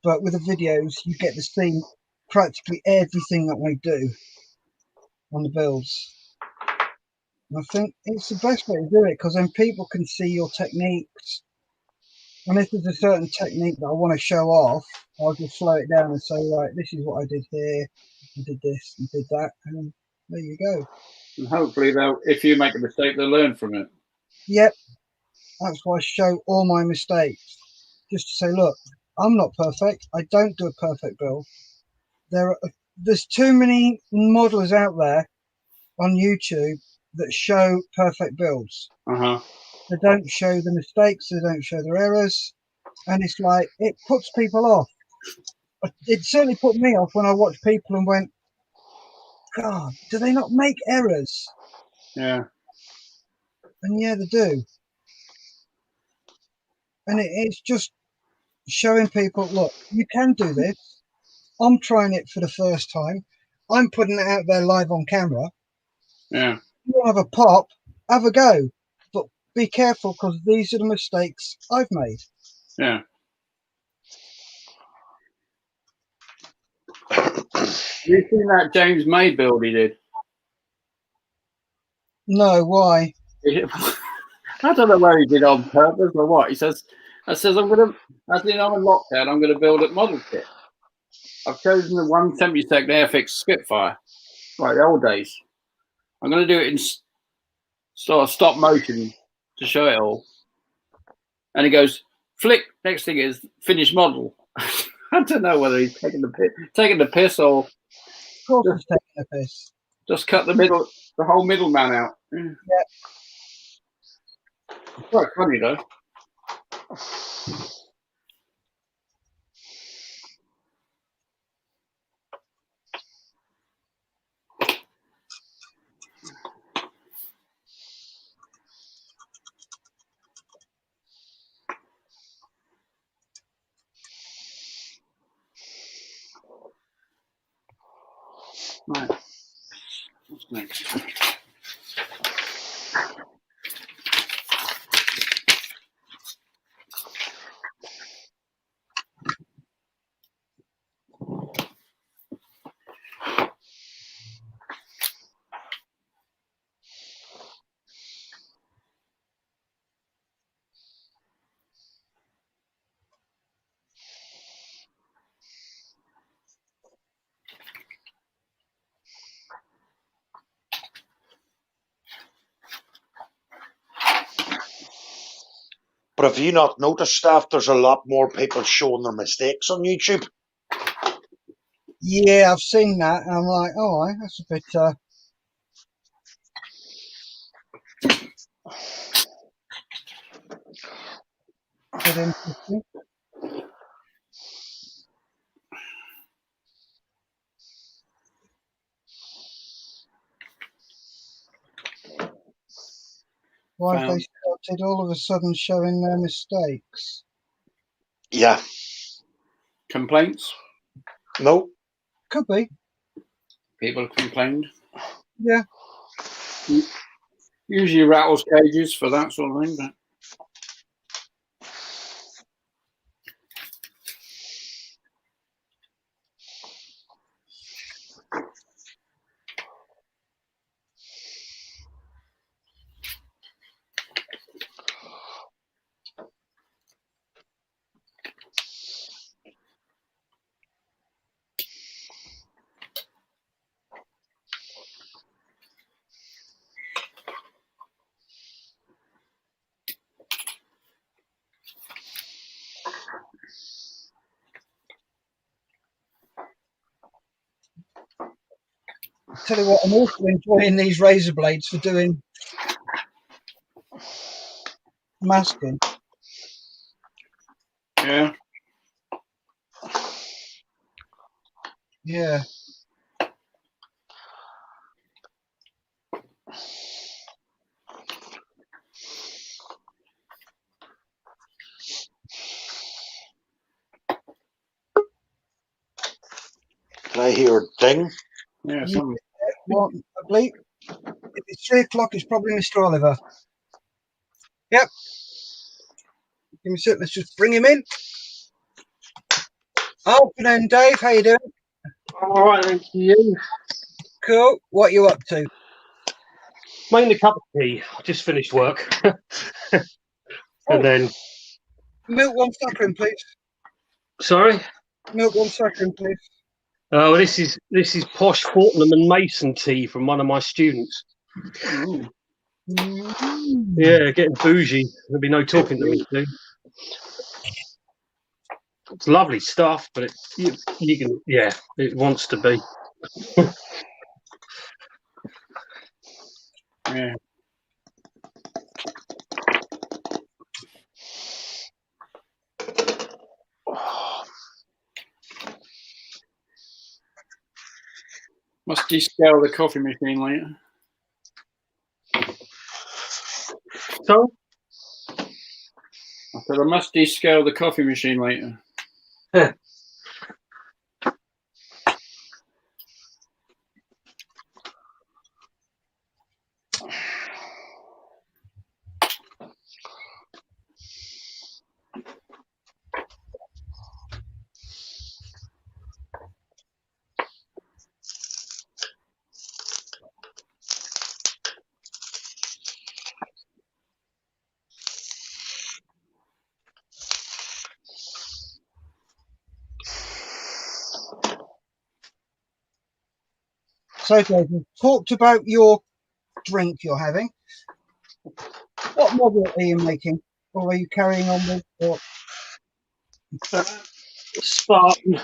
But with the videos, you get to see practically everything that I do on the builds. And I think it's the best way to do it because then people can see your techniques. And if there's a certain technique that I want to show off, I'll just slow it down and say, right, this is what I did here. I did this and did that. And there you go. And hopefully, if you make a mistake, they'll learn from it. Yep. That's why I show all my mistakes. Just to say, look, I'm not perfect. I don't do a perfect build. There's too many modelers out there on YouTube that show perfect builds. They don't show the mistakes. They don't show their errors. And it's like, it puts people off. It certainly put me off when I watched people and went, God, do they not make errors? Yeah. And yeah, they do. And it's just showing people, look, you can do this. I'm trying it for the first time. I'm putting it out there live on camera. Yeah. You want to have a pop, have a go. But be careful because these are the mistakes I've made. Yeah. You seen that James May build he did? No, why? I don't know whether he did on purpose or what. He says, as in I'm in lockdown, I'm going to build a model kit. I've chosen the 172nd Airfix Spitfire, like the old days. I'm going to do it in sort of stop motion to show it all. And he goes, flick, next thing is finished model. I don't know whether he's taking the piss or Of course he's taking the piss. Just cut the whole middleman out. Yeah. It's quite funny though. Right. What's next? But have you not noticed, Steph, there's a lot more people showing their mistakes on YouTube? Yeah, I've seen that, and I'm like, oh, that's a bit interesting. Why have they started all of a sudden showing their mistakes? Yeah. Complaints? No. Could be. People complained. Yeah. Usually rattles cages for that sort of thing. But... Tell you what, I'm also enjoying these razor blades for doing masking. Yeah. Yeah. Can I hear a ding? Yeah. What, I believe if it's 3 o'clock, it's probably Mr. Oliver. Yep. Give me a sec. Let's just bring him in. Afternoon, Dave. How you doing? All right, thank you. Cool. What are you up to? Making a cup of tea. I just finished work. And then, Milk 1 second, please. sorry. Milk 1 second, please. Oh, this is posh Fortnum and Mason tea from one of my students. Ooh. Yeah, getting bougie. There'll be no talking to me soon. It's lovely stuff, but you can, yeah, it wants to be. Yeah. Must descale the coffee machine later. So, I said I must descale the coffee machine later. So, Dave, you've talked about your drink you're having. What model are you making? Or are you carrying on with? Or... Spartan.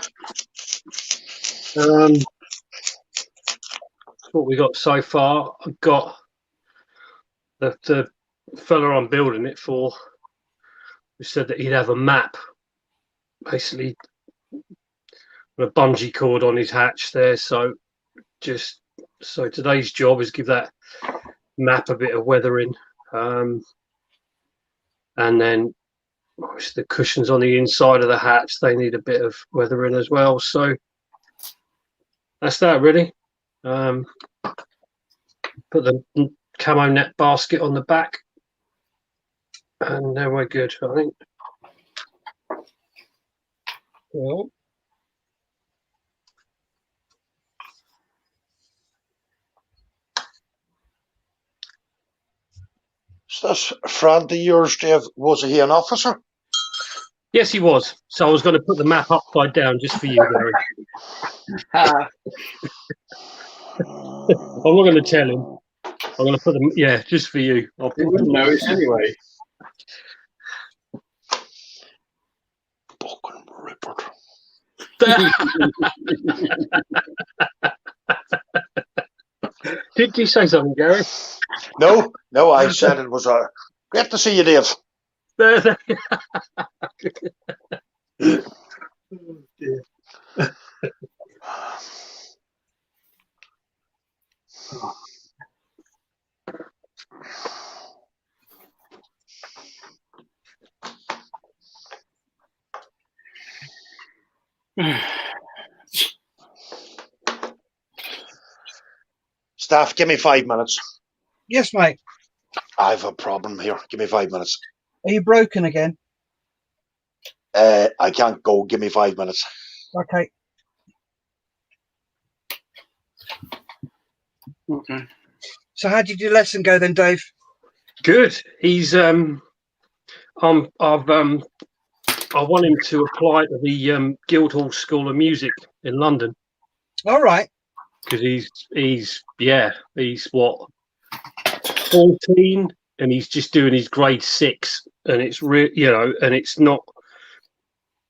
What we got so far. I've got the fella I'm building it for, who said that he'd have a map, basically a bungee cord on his hatch there. So today's job is give that map a bit of weathering, and then obviously the cushions on the inside of the hatch, they need a bit of weathering as well. So that's that really. Put the camo net basket on the back, and then we're good, I think. Well, So this friend of yours, Dave, was he an officer? yes, he was. So I was going to put the map upside down just for you, Gary. I'm not going to tell him. I'm going to put them, yeah, just for you. He wouldn't know it anyway. Fucking Rupert. Did you say something, Gary? No, I said it was great to see you, Dave. Oh, dear. Staff, give me 5 minutes. Yes, mate. I have a problem here. Give me 5 minutes. Are you broken again? I can't go. Give me 5 minutes. Okay. Okay. So how did your lesson go then, Dave? Good. He's I want him to apply to the Guildhall School of Music in London, All right. because he's what, 14, and he's just doing his grade 6, and it's and it's not,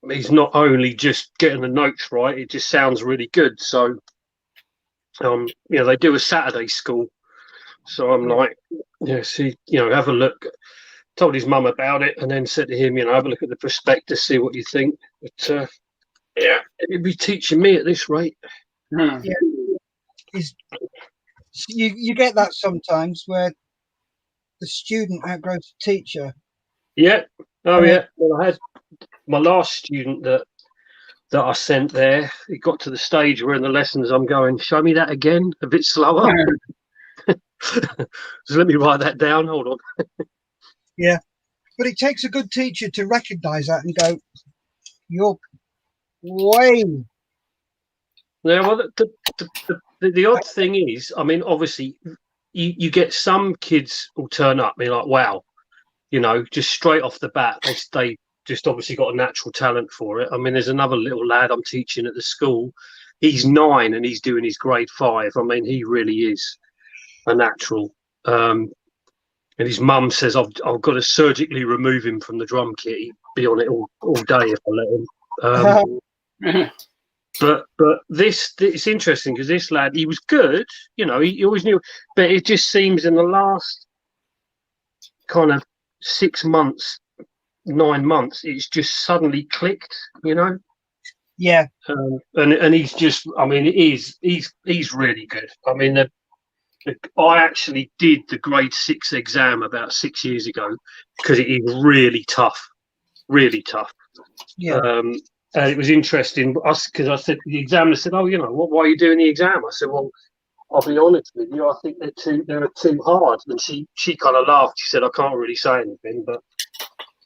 he's not only just getting the notes right, it just sounds really good. So they do a Saturday school, so I'm like, see, have a look. Told his mum about it, and then said to him, have a look at the prospectus, see what you think. But he'd be teaching me at this rate. Yeah. You get that sometimes where the student outgrows the teacher. Yeah. Oh yeah. Well, I had my last student that I sent there. It got to the stage where in the lessons I'm going, show me that again, a bit slower. So let me write that down. Hold on. Yeah. But it takes a good teacher to recognise that and go, you're way. Yeah. Well, the odd thing is, I mean, obviously, you get some kids will turn up and be like, wow, you know, just straight off the bat, they just obviously got a natural talent for it. I mean, there's another little lad I'm teaching at the school. He's 9 and he's doing his grade 5. I mean, he really is a natural. And his mum says, I've got to surgically remove him from the drum kit. He'd be on it all day if I let him. But it's interesting because this lad, he was good, you know, he always knew, but it just seems in the last kind of 6 months, 9 months, it's just suddenly clicked, you know. Yeah. And he's just, I mean, he's really good. I mean, I actually did the grade 6 exam about 6 years ago because it is really tough, really tough. Yeah. And it was interesting because I said, the examiner said, "Oh, you know, why are you doing the exam?" I said, "Well, I'll be honest with you, I think they're too hard." And she kind of laughed. She said, "I can't really say anything, but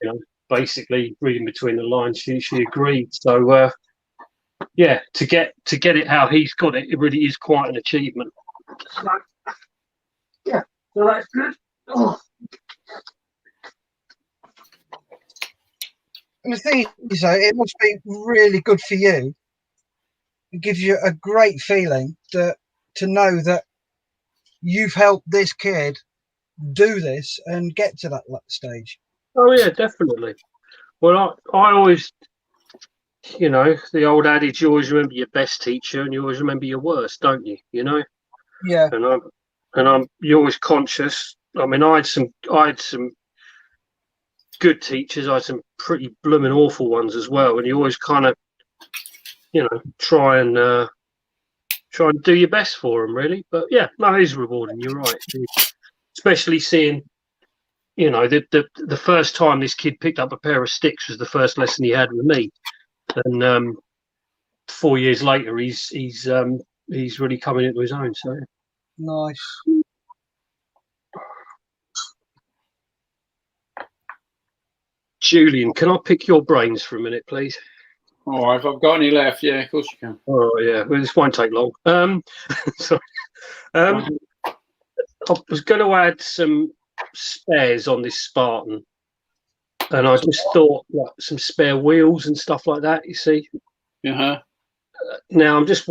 you know, basically reading between the lines, she agreed." So yeah, to get it how he's got it, it really is quite an achievement. So, yeah, so that's good. Oh. And the thing is, though, it must be really good for you. It gives you a great feeling to know that you've helped this kid do this and get to that stage. Oh yeah, definitely. Well, I always, you know, the old adage, you always remember your best teacher and you always remember your worst, don't you? You know? Yeah. And you're always conscious. I mean, I had some good teachers. I had some pretty blooming awful ones as well. And you always kind of, you know, try and do your best for them, really. But yeah, no, it is rewarding. You're right, especially seeing, you know, the first time this kid picked up a pair of sticks was the first lesson he had with me, and 4 years later, he's really coming into his own. So Nice. Julian, can I pick your brains for a minute, please? Oh, if I've got any left, yeah, of course you can. Oh yeah, well, this won't take long. Sorry. I was going to add some spares on this Spartan, and I just thought like some spare wheels and stuff like that. You see. Uh-huh. Now I just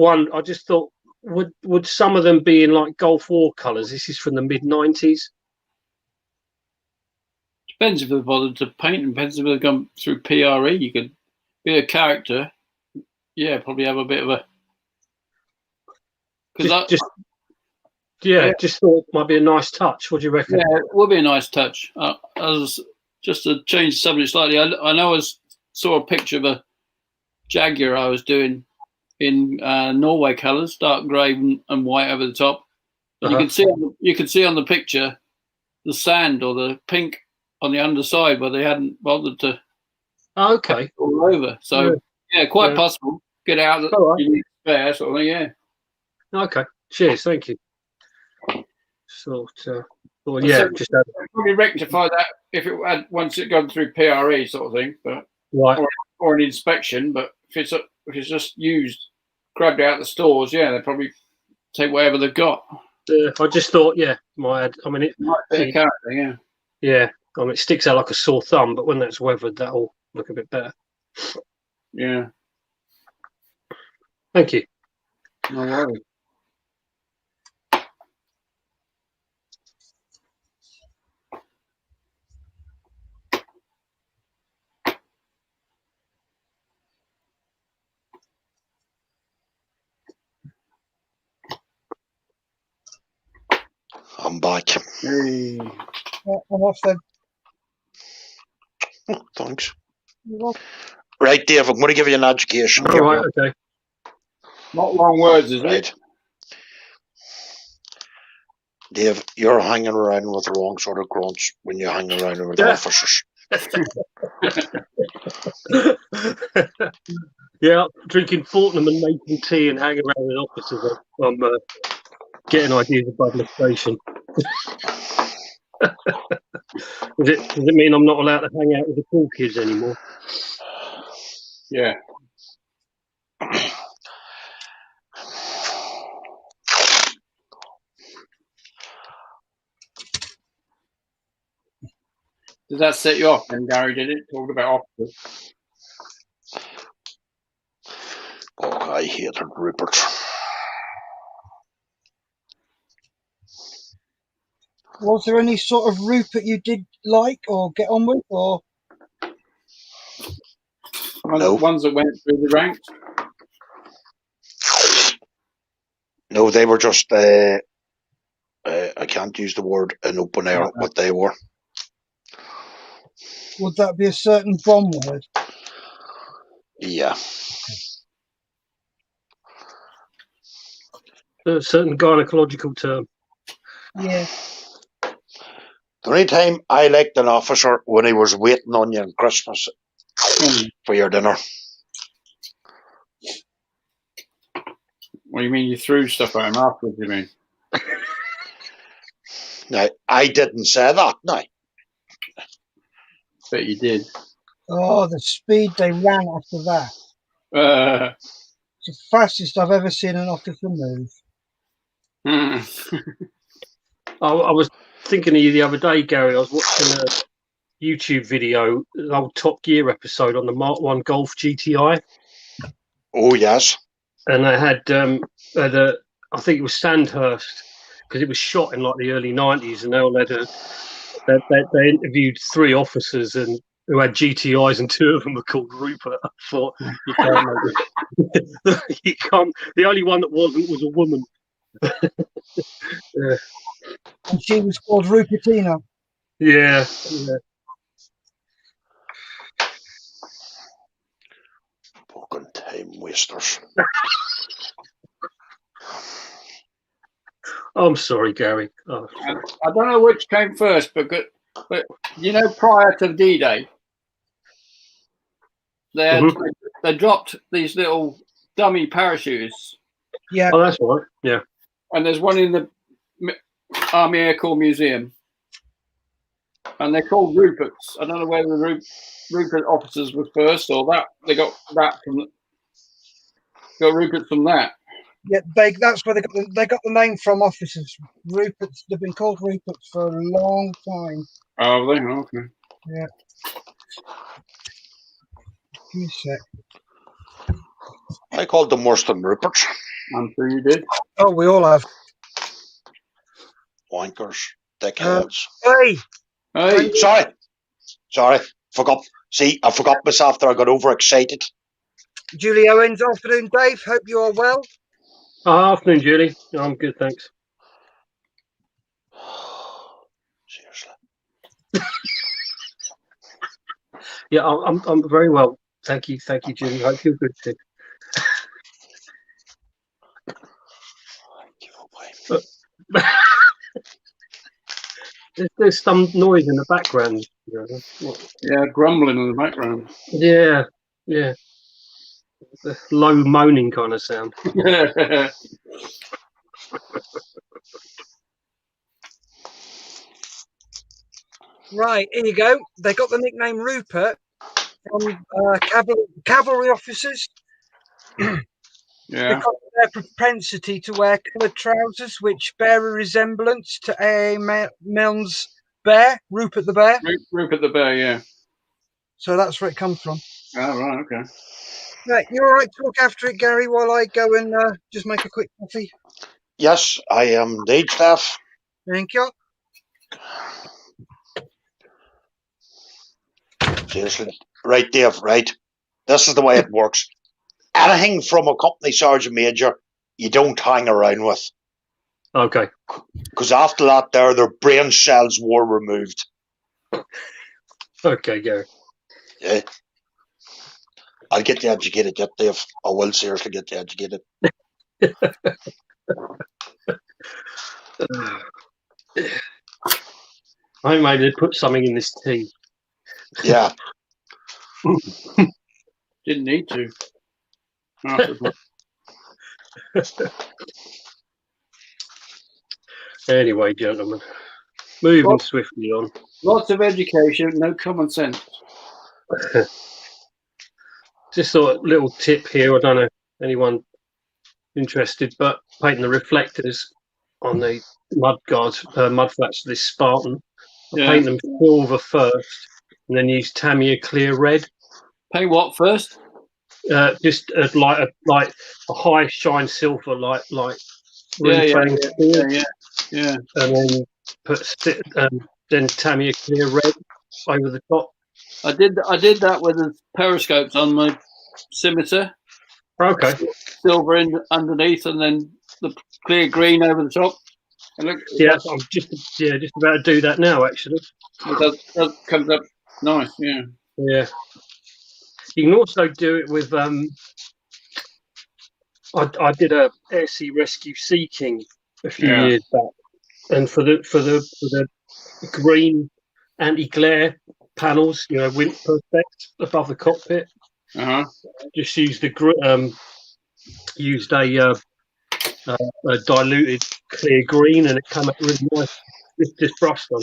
thought, would some of them be in like Gulf War colours? This is from the mid-90s. Depends if they've bothered to paint them. Depends if they've gone through PRE. You could be a character. Yeah, probably have a bit of a. Just thought it might be a nice touch. What do you reckon? Yeah, it would be a nice touch. Just to change the subject slightly, I know I saw a picture of a Jaguar I was doing in Norway colours, dark grey and white over the top. And you can see on the picture the sand or the pink on the underside, where they hadn't bothered to. Oh, okay. All over. So yeah, quite possible. Get out that you need spare sort of thing. Yeah. Okay. Cheers. Thank you. Sort. Well, So just probably rectify that if it had once it gone through PRE sort of thing, but right. or an inspection. But if it's just used, grabbed out the stores, yeah, they probably take whatever they've got. I just thought, yeah, I mean, it might be a character, yeah. Yeah, I mean, it sticks out like a sore thumb, but when that's weathered, that'll look a bit better. Yeah. Thank you. No worries. I'm back. Hey. I'm off then. Oh, thanks. Right, Dave, I'm going to give you an education. All right, okay. Not long words, is right. it? Dave, you're hanging around with the wrong sort of grunts when you're hanging around with officers. Yeah, drinking Fortnum and making tea and hanging around with officers. I'm getting ideas above the station. Does it mean I'm not allowed to hang out with the cool kids anymore? Yeah. Did that set you off then, Gary? Did it? Talk about officers. Oh, I hated Rupert. Was there any sort of Rupert you did like or get on with, or No. Ones that went through the ranks? No, they were just, I can't use the word in open air, what they were. would that be a certain bomb word? Yeah. A certain gynecological term. Yeah. The only time I liked an officer when he was waiting on you on Christmas for your dinner. What do you mean you threw stuff at him afterwards, you mean? Now, I didn't say that, now. Bet you did. Oh, the speed they ran after that. It's the fastest I've ever seen an officer move. I was thinking of you the other day, Gary. I was watching a YouTube video, an old Top Gear episode on the Mark 1 Golf GTI. Oh, yes. And they had I think it was Sandhurst, because it was shot in like the early 90s, and they interviewed 3 officers and who had GTIs, and 2 of them were called Rupert. I thought, you can't make it. You can't. The only one that wasn't was a woman. Yeah. And she was called Rupertina. Yeah. Fucking time wasters. I'm sorry, Gary. Oh. I don't know which came first, but you know, prior to D-Day, they dropped these little dummy parachutes. Yeah. Oh, that's right. Yeah. And there's one in the Army Air Corps Museum, and they're called Ruperts. I don't know whether the Rupert officers were first, or that they got that from got Ruperts from that. Yeah, that's where they got the name from. Officers, Ruperts. They've been called Ruperts for a long time. Oh, they okay. Yeah. Give me a sec. I called them worse than Ruperts. I'm sure you did. Oh, we all have. Wankers, dickheads. Hey. Sorry. Forgot. See, I forgot myself there. I got overexcited. Julie Owens, afternoon, Dave. Hope you are well. Afternoon, Julie. I'm good, thanks. Seriously. Yeah, I'm very well. Thank you, Julie. Hope you're good too. There's some noise in the background. Yeah, grumbling in the background. Yeah. The low moaning kind of sound. Right, here you go. They got the nickname Rupert from cavalry officers. Yeah. Because of their propensity to wear coloured trousers, which bear a resemblance to A. Milne's bear, Rupert the bear. Rupert the bear, yeah. So that's where it comes from. Oh, right, okay. Right, you all right to look after it, Gary, while I go and just make a quick coffee? Yes, I am indeed, Steph. Thank you. Seriously. Right, Dave, right. This is the way it works. Anything from a company sergeant major, you don't hang around with. Okay. Because after that, their brain cells were removed. Okay, Gary. Yeah. I'll get you educated yet, Dave. I will seriously get you educated. I think maybe they put something in this tea. Yeah. Didn't need to. Anyway, gentlemen, moving swiftly on. Lots of education, no common sense. Just a little tip here. I don't know anyone interested, but painting the reflectors on the mud flats for this Spartan Yeah. Paint them silver first, and then use Tamiya clear red. Paint what first? Just like a high shine silver, like really Yeah. and then put then Tamiya clear red over the top. I did that with the periscopes on my scimitar. Okay. Silver underneath, and then the clear green over the top. And look, I'm just about to do that now. Actually, that comes up nice. Yeah. Yeah. You can also do it with I did a Air Sea Rescue Sea King a few years back, and for the green anti-glare panels, wind perspex above the cockpit, just used used a diluted clear green, and it came up really nice. Just brushed on.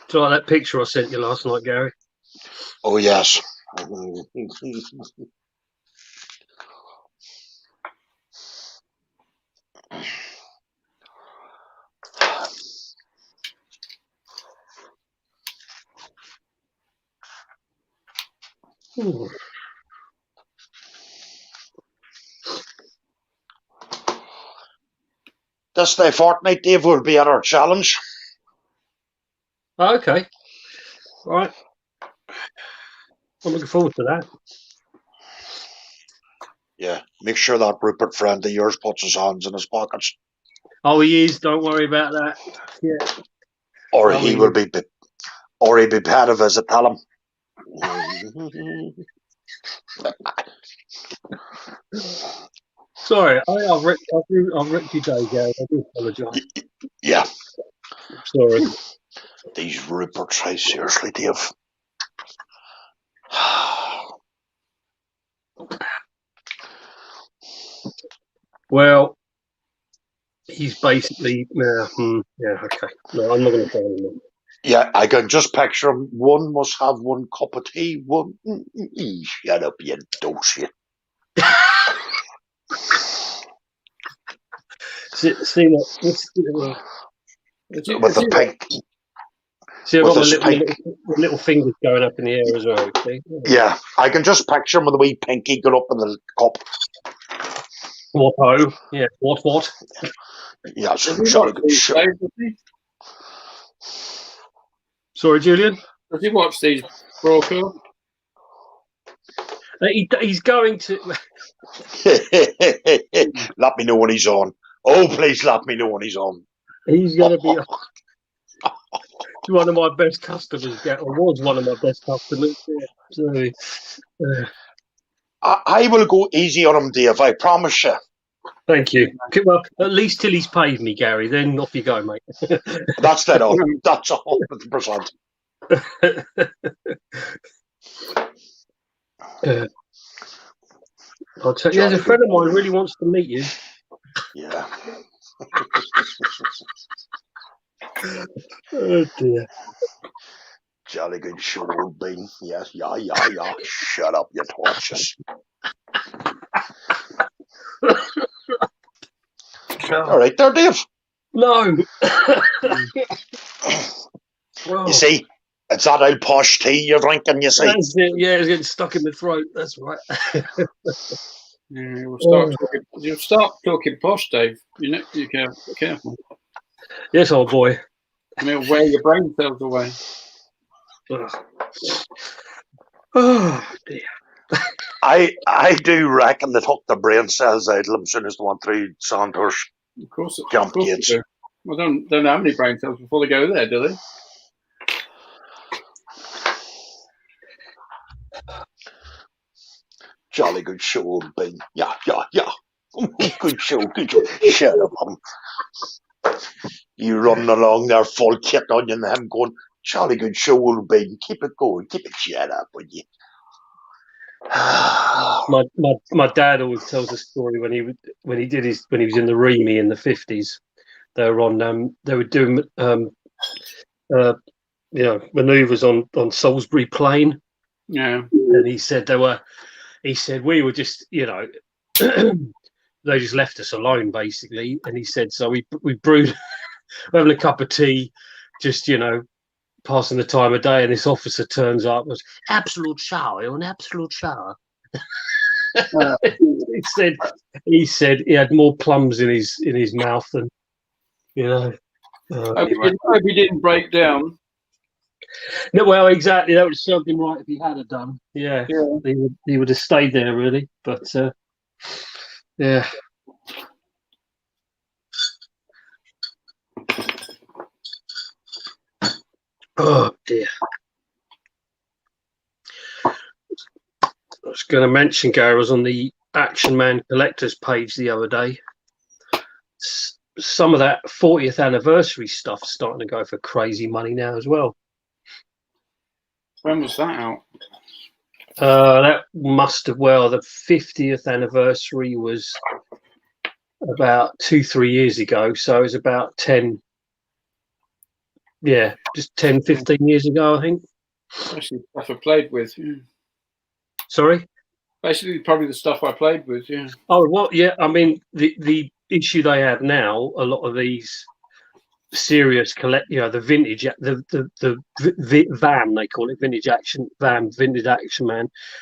Do you like that picture I sent you last night, Gary? Oh, yes. Ooh. This day fortnight, Dave, will be at our challenge. Oh, okay. All right. I'm looking forward to that. Yeah, make sure that Rupert friend of yours puts his hands in his pockets. Oh, he is. Don't worry about that. Yeah. Or he'll be paid a visit. Tell him. Sorry, I've ripped your day, Gary. I do apologise. Yeah. Sorry. These Ruperts, hey, seriously, Dave. Well, he's basically okay. No, I'm not going to say anymore. Yeah, I can just picture him. One must have one cup of tea. One. Shut up, you dosey. See what? With the pink. See, I've got my little fingers going up in the air as well. See? Yeah, I can just picture him with a wee pinky going up in the cup. What? Oh, yeah. What? Yeah, sorry. Sorry, Julian. Does he watch these broadcasts? He's going to. Let me know when he's on. Oh, please let me know when he's on. He's going to be one of my best customers. Or was one of my best customers. Yeah. So, I will go easy on him, Dave. I promise you. Thank you. Well, at least till he's paid me, Gary. Then off you go, mate. That's that on. That's 100%. I'll tell you, there's a friend of mine who really wants to meet you. Yeah. Oh dear. Jolly good show, old bean. Yes, yeah. Shut up, you torches. All right, there, Dave. No. Well, you see, it's that old posh tea you're drinking, you see. That's it. Yeah, it's getting stuck in my throat. That's right. You'll start talking posh, Dave. You careful. Yes, old boy. And it'll wear your brain cells away. Oh dear. I do reckon they took the brain cells out of them as soon as they went through Sandhurst. Of course, Jump gates. Well, don't have any brain cells before they go there, do they? Jolly good show, old bean. Yeah. Good show. Shut up, You running along there full kit on you and them going, jolly good show, old bean. Keep it going. Keep it shut up, would you? my dad always tells a story when he was in the Remy in the 50s. They were doing manoeuvres on Salisbury Plain. Yeah. And he said we were just, they just left us alone basically. And he said, so we brewed, having a cup of tea, just, passing the time of day. And this officer turns up, was absolute shower, an absolute shower. he said he had more plums in his mouth than, Anyway. I hope he didn't break down. No, well, exactly. That would have served him right if he had done. Yeah. He would have stayed there really. But yeah. Oh dear. I was going to mention, Gary, I was on the Action Man Collectors page the other day. Some of that 40th anniversary stuff is starting to go for crazy money now as well. When was that out? That must have, the 50th anniversary was about 2-3 years ago. So it was about 10, just 10, 15 years ago, I think. Actually, stuff I played with. Yeah. Sorry? Basically, probably the stuff I played with, yeah. Oh, well, yeah. I mean, the issue they have now, a lot of these serious the vintage, the VAM, they call it, vintage action man.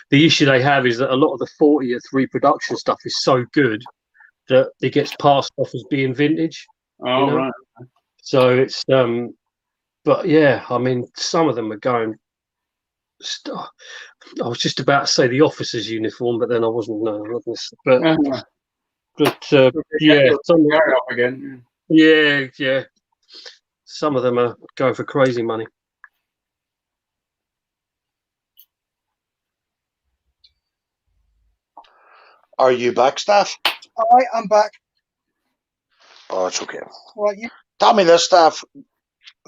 The issue they have is that a lot of the 40th reproduction stuff is so good that it gets passed off as being vintage. Oh, right. So it's but yeah, I mean, some of them are going. I was just about to say the officer's uniform, but then I wasn't. No, but yeah, up again. Yeah. Some of them are going for crazy money. Are you back, Steph? All right, I'm back. Oh, it's okay. Right, you Tell me this, Steph.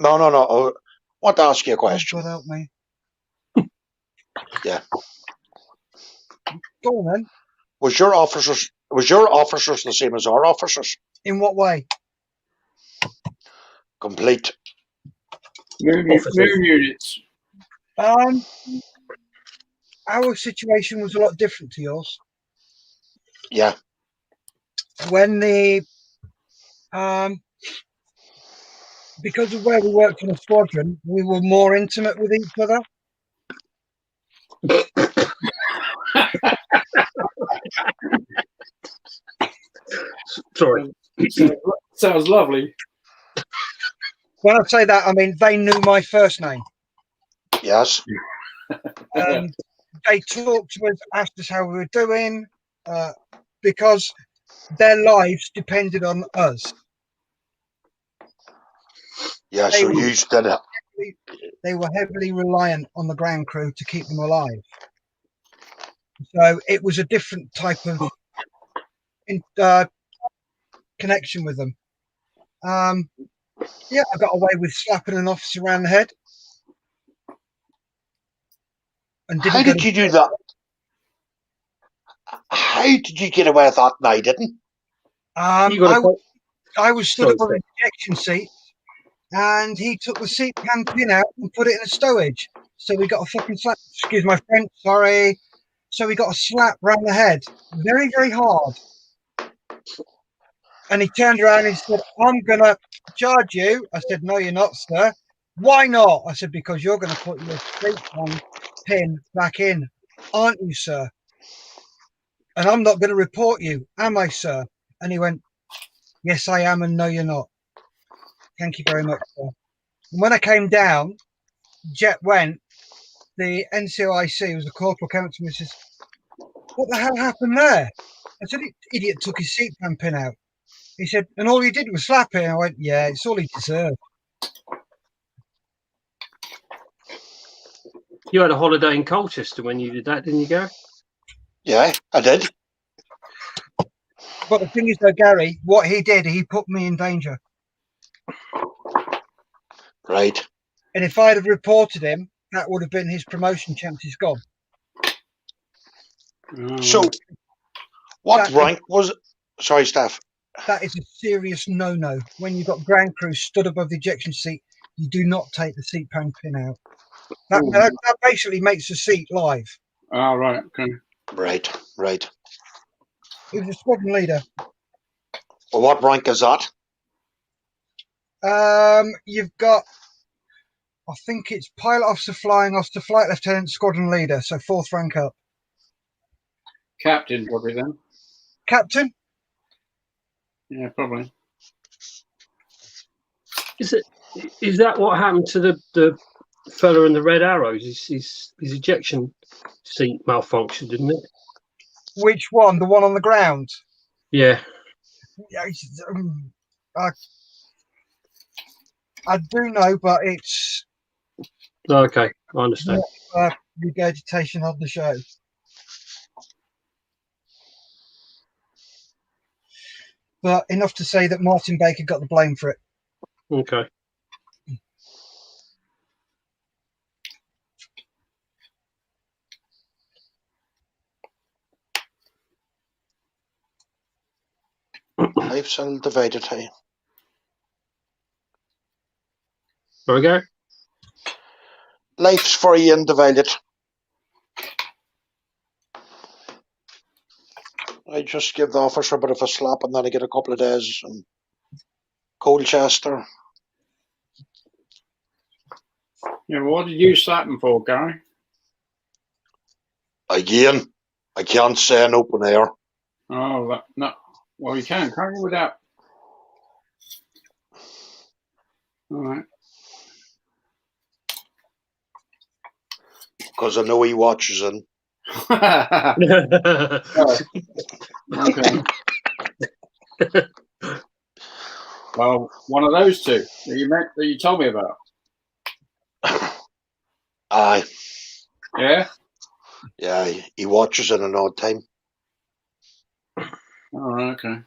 No. I want to ask you a question. God help me. Yeah. Go on then. Was your officers the same as our officers? In what way? Complete. Moon units. Our situation was a lot different to yours. Yeah. When because of where we worked in a squadron, we were more intimate with each other. Sorry. Sounds lovely. When I say that, I mean they knew my first name. Yes. They talked to us, asked us how we were doing, because their lives depended on us. Yeah, so you did it. They were heavily reliant on the ground crew to keep them alive. So it was a different type of connection with them. Yeah, I got away with slapping an officer around the head. And how did you do that? How did you get away with that and I didn't? I was stood up on the ejection seat, and he took the seat pan pin out and put it in a stowage. So we got a fucking slap. Excuse my French, sorry. So we got a slap round the head, very, very hard. And he turned around and he said, "I'm gonna charge you." I said, "No, you're not, sir." "Why not?" I said, "Because you're going to put your seat pan pin back in, aren't you, sir? And I'm not going to report you, am I, sir?" And he went, "Yes, I am, and no, you're not. Thank you very much, sir." And when I came down, Jet went, the NCOIC, was the corporal, came up to me and says, "What the hell happened there?" I said, "Idiot took his seat pan pin out." He said, "And all he did was slap him." I went, "Yeah, it's all he deserved." You had a holiday in Colchester when you did that, didn't you, Gary? Yeah, I did. But the thing is, though, Gary, what he did, he put me in danger. Right. And if I'd have reported him, that would have been his promotion chances gone. So, what rank was it? Sorry, Steph. That is a serious no-no. When you've got ground crew stood above the ejection seat, you do not take the seat pan pin out. That basically makes the seat live. Oh, right. Okay. Right. He was a squadron leader. Well, what rank is that? You've got, I think it's pilot officer, flying officer, flight lieutenant, squadron leader. So 4th rank up. Captain, probably then. Captain? Yeah, probably. Is that what happened to the fella in the red arrows? His ejection seat malfunctioned, didn't it? Which one? The one on the ground? Yeah. Yeah, I do know, but it's Okay, I understand. regurgitation of the show. But enough to say that Martin Baker got the blame for it. Okay. Life's undivided, hey. There we go. Life's very undivided. I just give the officer a bit of a slap and then I get a couple of days in Colchester. Yeah, what did you slap him for, Gary? Again, I can't say in open air. Oh, no. Well, you can't you, without? All right. Because I know he watches in. Okay. Well, one of those two that you told me about. Aye. Yeah. Yeah, he watches in an odd time. Oh, okay.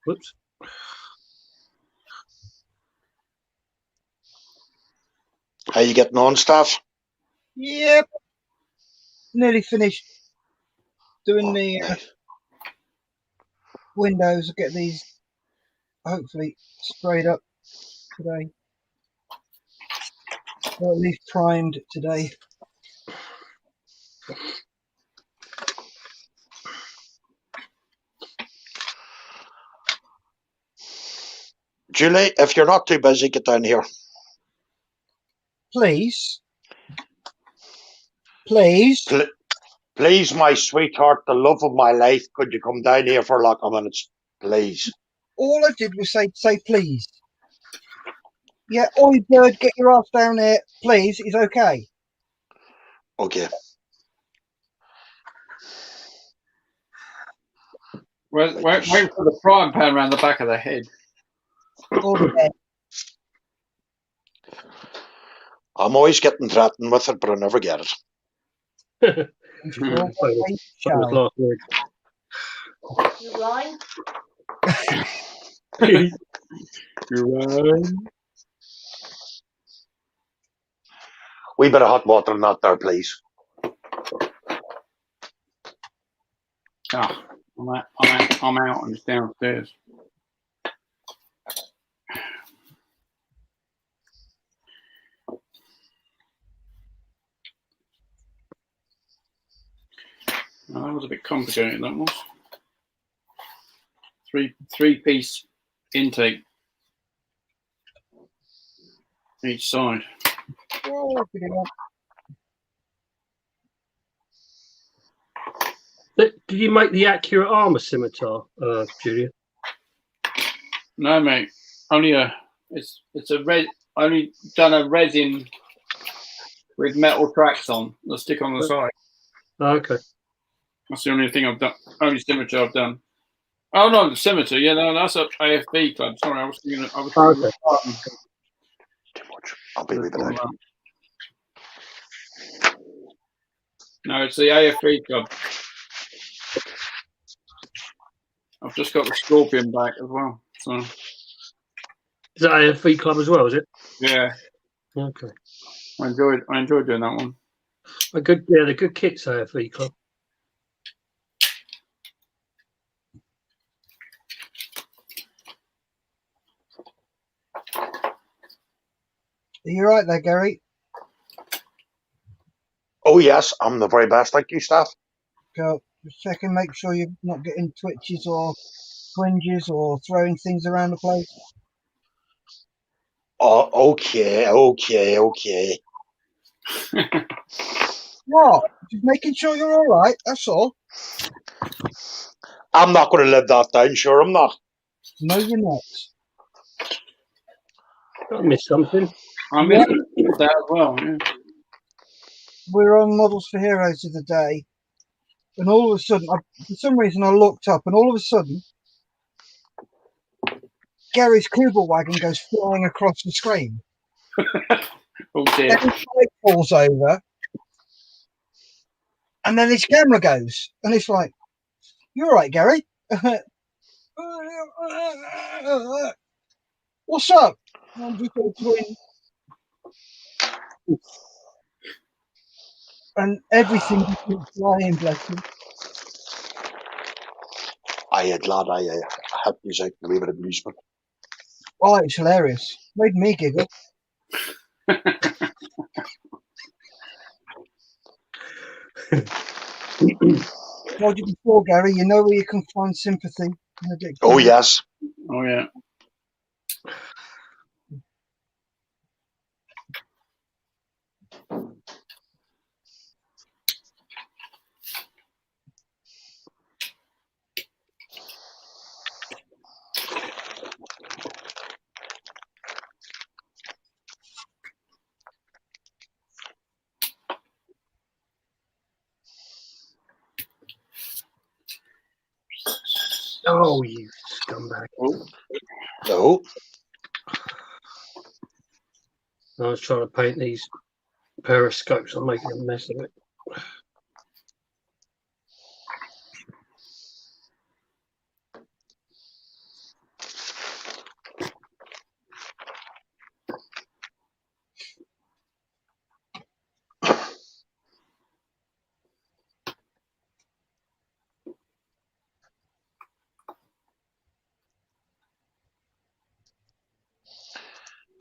Whoops. How you getting on, staff? Yep. Nearly finished doing the Nice. windows. I'll get these hopefully sprayed up today. Or at least primed today. Julie, if you're not too busy, get down here. Please. Please. Please, my sweetheart, the love of my life, could you come down here for like a minute? Please. All I did was say please. Yeah, oi bird, get your ass down here, please. Is okay. Okay. Wait for the frying pan around the back of the head. Okay. I'm always getting threatened with it, but I never get it. Last word. You blind? You're right. Wee bit of hot water in that there, please. Oh, I'm out and it's downstairs. Oh, that was a bit complicated, that was. Three-piece intake each side. Oh, Did you make the accurate armor scimitar, Julia? No, mate. Only it's a red. Only done a resin with metal tracks on. The stick on the side. Okay. That's the only thing I've done. Only cemetery I've done. Oh no, the cemetery. Yeah, no, that's a AFB club. Sorry, I was thinking. Okay. Too much. I'll be leaving out. No, it's the AFB club. I've just got the scorpion back as well. So Is that AFV club as well? Is it? yeah, Okay. I enjoyed doing that one. The good kits AFV club. Are you right there, Gary? Oh yes, I'm the very best. Thank you, staff. Go. Just checking, make sure you're not getting twitches or twinges or throwing things around the place. Oh, okay. What? Just making sure you're all right. That's all. I'm not going to live that down. Sure, I'm not. No, you're not. I missed something. I missed that as well. Yeah. We're on Models for Heroes of the day, and all of a sudden, for some reason, I looked up, and all of a sudden, Gary's Kugel wagon goes flying across the screen. Oh dear. Then his bike falls over, and then his camera goes, and it's like, "You're all right, Gary? What's up?" And I'm just doing, and everything just went flying, bless him. I glad I helped you out a wee bit of amusement. Oh, it's hilarious. Made me giggle. Told you before, Gary, you know where you can find sympathy. Oh yes. Oh yeah. Oh, you scumbag. Oh. No. I was trying to paint these periscopes. I'm making a mess of it.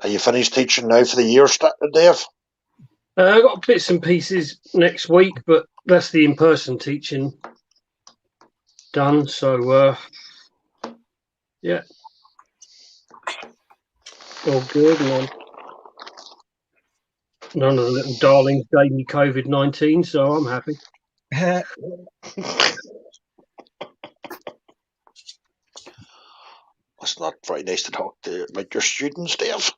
Are you finished teaching now for the year, Dave? I got bits and pieces next week, but that's the in-person teaching done. So, yeah, all good. And none of the little darlings gave me COVID-19, so I'm happy. That's not very nice to talk about your students, Dave.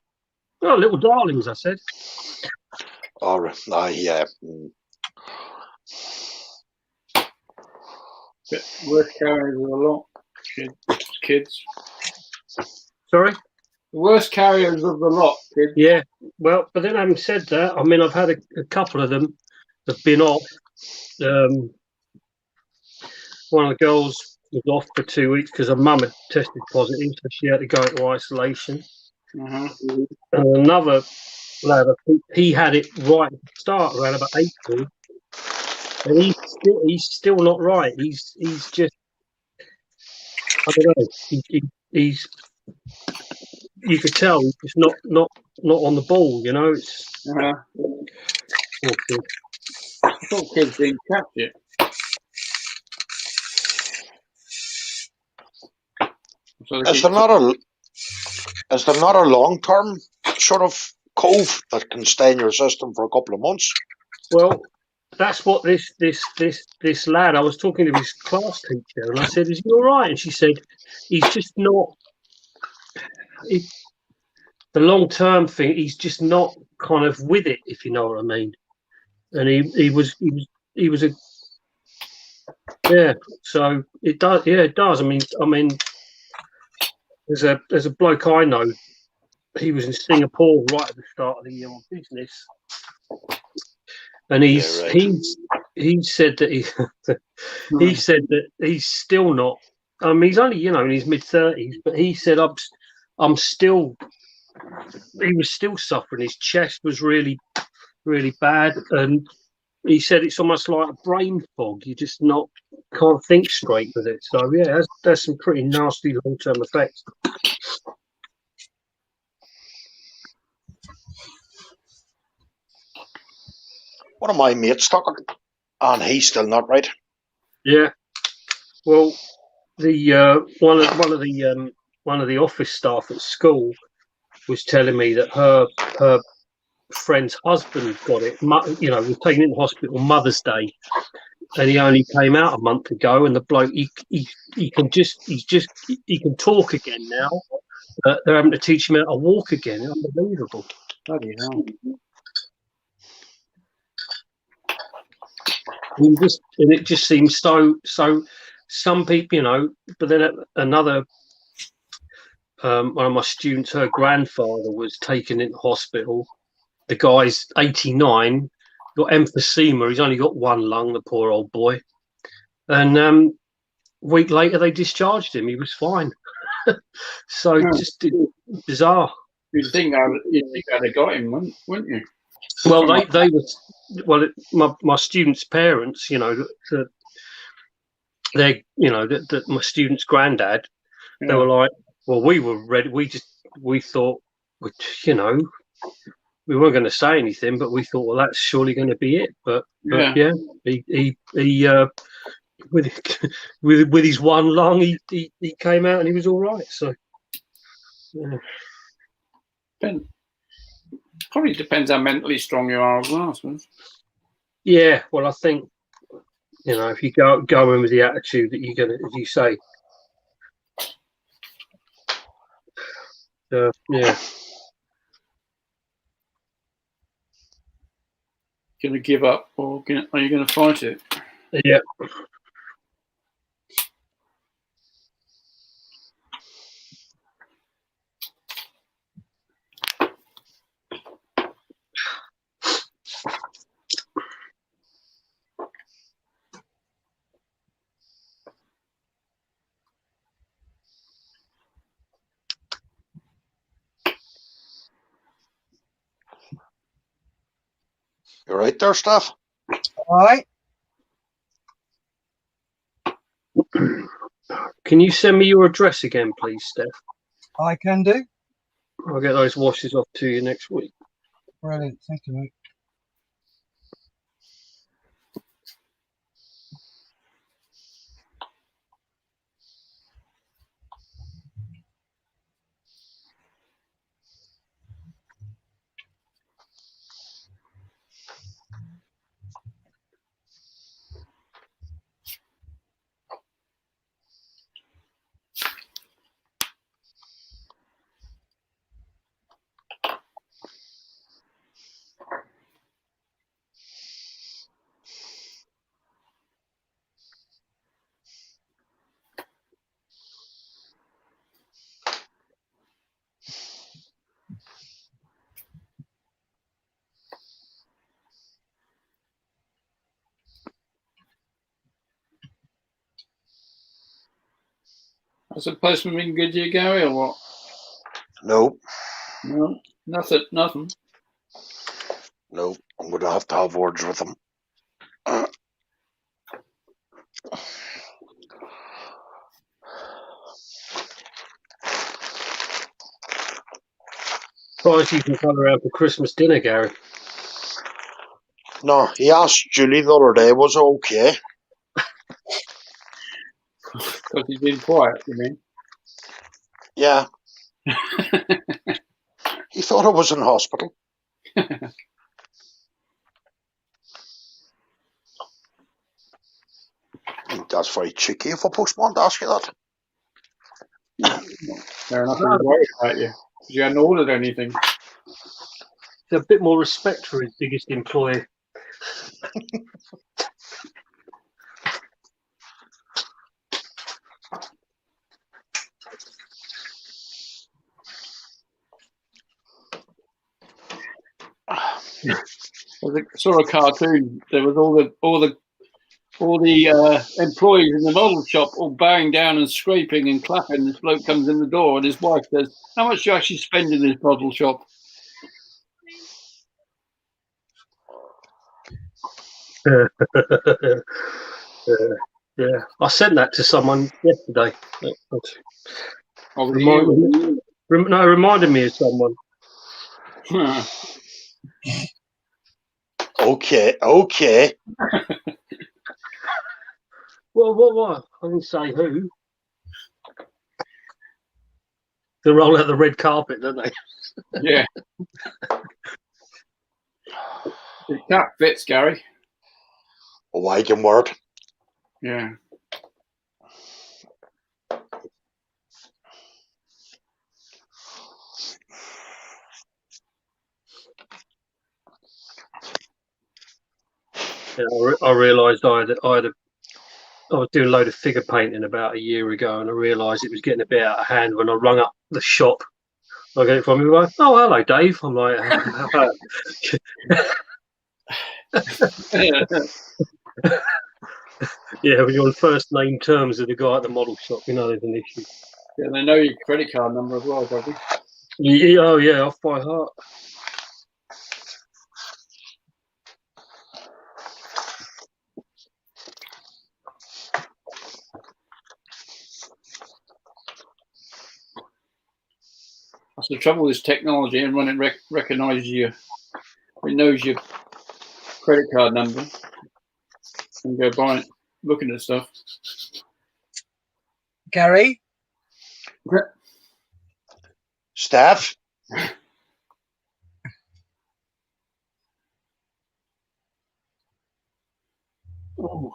Oh, little darlings, I said. All right. Yeah. Worst carriers of the lot. Kids. Sorry? The worst carriers of the lot, kids. Yeah, well, but then having said that, I mean, I've had a couple of them have been off. One of the girls was off for 2 weeks because her mum had tested positive, so she had to go into isolation. Uh-huh. And another lad, he had it right at the start, around about April, and he's still not right. He's just, I don't know. He's you could tell he's just not on the ball. You know, it's awkward. I thought kids didn't catch it. Is there not a long-term sort of cove that can stay in your system for a couple of months? Well, that's what this lad. I was talking to his class teacher, and I said, "Is he all right?" And she said, "He's just not." The long-term thing, he's just not kind of with it, if you know what I mean. And he was Yeah, so it does. Yeah, it does. I mean, there's a bloke I know. He was in Singapore right at the start of the year on business, and Yeah, right. he said that he said that he's still not. I mean, he's only in his mid-30s, but he said I'm still. He was still suffering. His chest was really, really bad, and he said it's almost like a brain fog. You just can't think straight with it. So yeah, that's some pretty nasty long-term effects. One of my mates took it, and he's still not right. Yeah. Well, the one of the office staff at school was telling me that her friend's husband got it. Was taken into hospital Mother's Day, and he only came out a month ago. And the bloke he can talk again now. They're having to teach him how to walk again. Unbelievable. Bloody hell. And it just seems so. Some people, but then another one of my students, her grandfather was taken into hospital. The guy's 89, got emphysema. He's only got one lung, the poor old boy. And a week later, they discharged him. He was fine. So just bizarre. You'd think I'd have got him, wouldn't you? Well, my students' parents, that my student's granddad, they were like, well, we were ready. We thought, we weren't going to say anything, but we thought, well, that's surely going to be it. But yeah, he with his one lung, he came out and he was all right. So yeah. Probably depends how mentally strong you are as well, I suppose. Yeah, well, I think if you go in with the attitude that you're gonna, as you say, yeah. Going to give up, or are you going to fight it? Yeah. You right there, Steph? All right. Can you send me your address again, please, Steph? I can do. I'll get those washes off to you next week. Brilliant. Thank you, mate. Has the postman been good to you, Gary, or what? No. No, nothing. No, I'm going to have words with him. Surprised you can come around for Christmas dinner, Gary. No, he asked Julie the other day, was it okay? Because he's been quiet, you mean? Yeah. He thought I was in hospital. I think that's very cheeky of a postman to ask you that. Fair enough. He was worried about you. You hadn't ordered anything. A bit more respect for his biggest employer. I saw a cartoon. There was all the employees in the model shop all bowing down and scraping and clapping. This bloke comes in the door and his wife says, "How much do you actually spend in this model shop?" Yeah, I sent that to someone yesterday. Reminded me of someone. Okay. Well, what? I didn't say who. They roll out the red carpet, don't they? Yeah. The cap fits, Gary. A wagon word. Yeah. Yeah, I realised I was doing a load of figure painting about a year ago, and I realised it was getting a bit out of hand when I rung up the shop. I get it from him, like, "Oh, hello, Dave." I'm like, yeah, when you're on first name terms with the guy at the model shop, you know there's an issue. Yeah, they know your credit card number as well, probably. Yeah, oh yeah, off by heart. That's the trouble with this technology, and when it recognises you, it knows your credit card number and go buying, looking at stuff. Gary? Steph? Oh,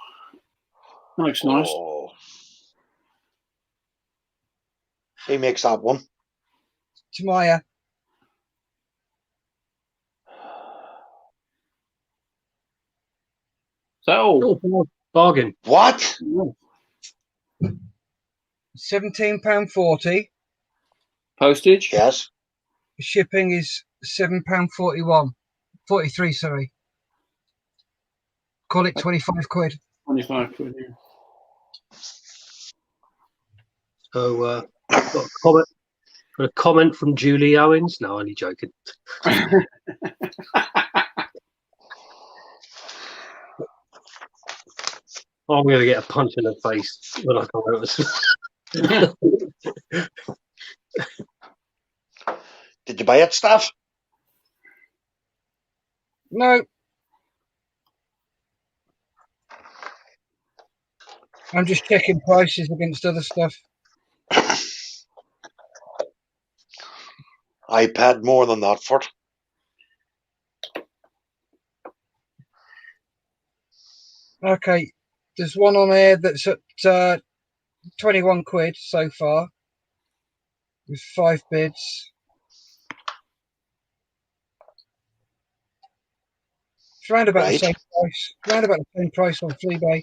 looks nice. Oh. Who makes that one? Tamaya. So, bargain. What? £17.40. Postage? Yes. Shipping is £7.41. 43, sorry. Call it 25 quid. 25 quid, yeah. So, got a comment from Julie Owens. No, only joking. I'm going to get a punch in the face when I come out. Did you buy it, Steph? No. I'm just checking prices against other stuff. I paid more than that for it. Okay. There's one on there that's at 21 quid so far, with 5 bids. It's round about the same price. Round about the same price on Fleabay.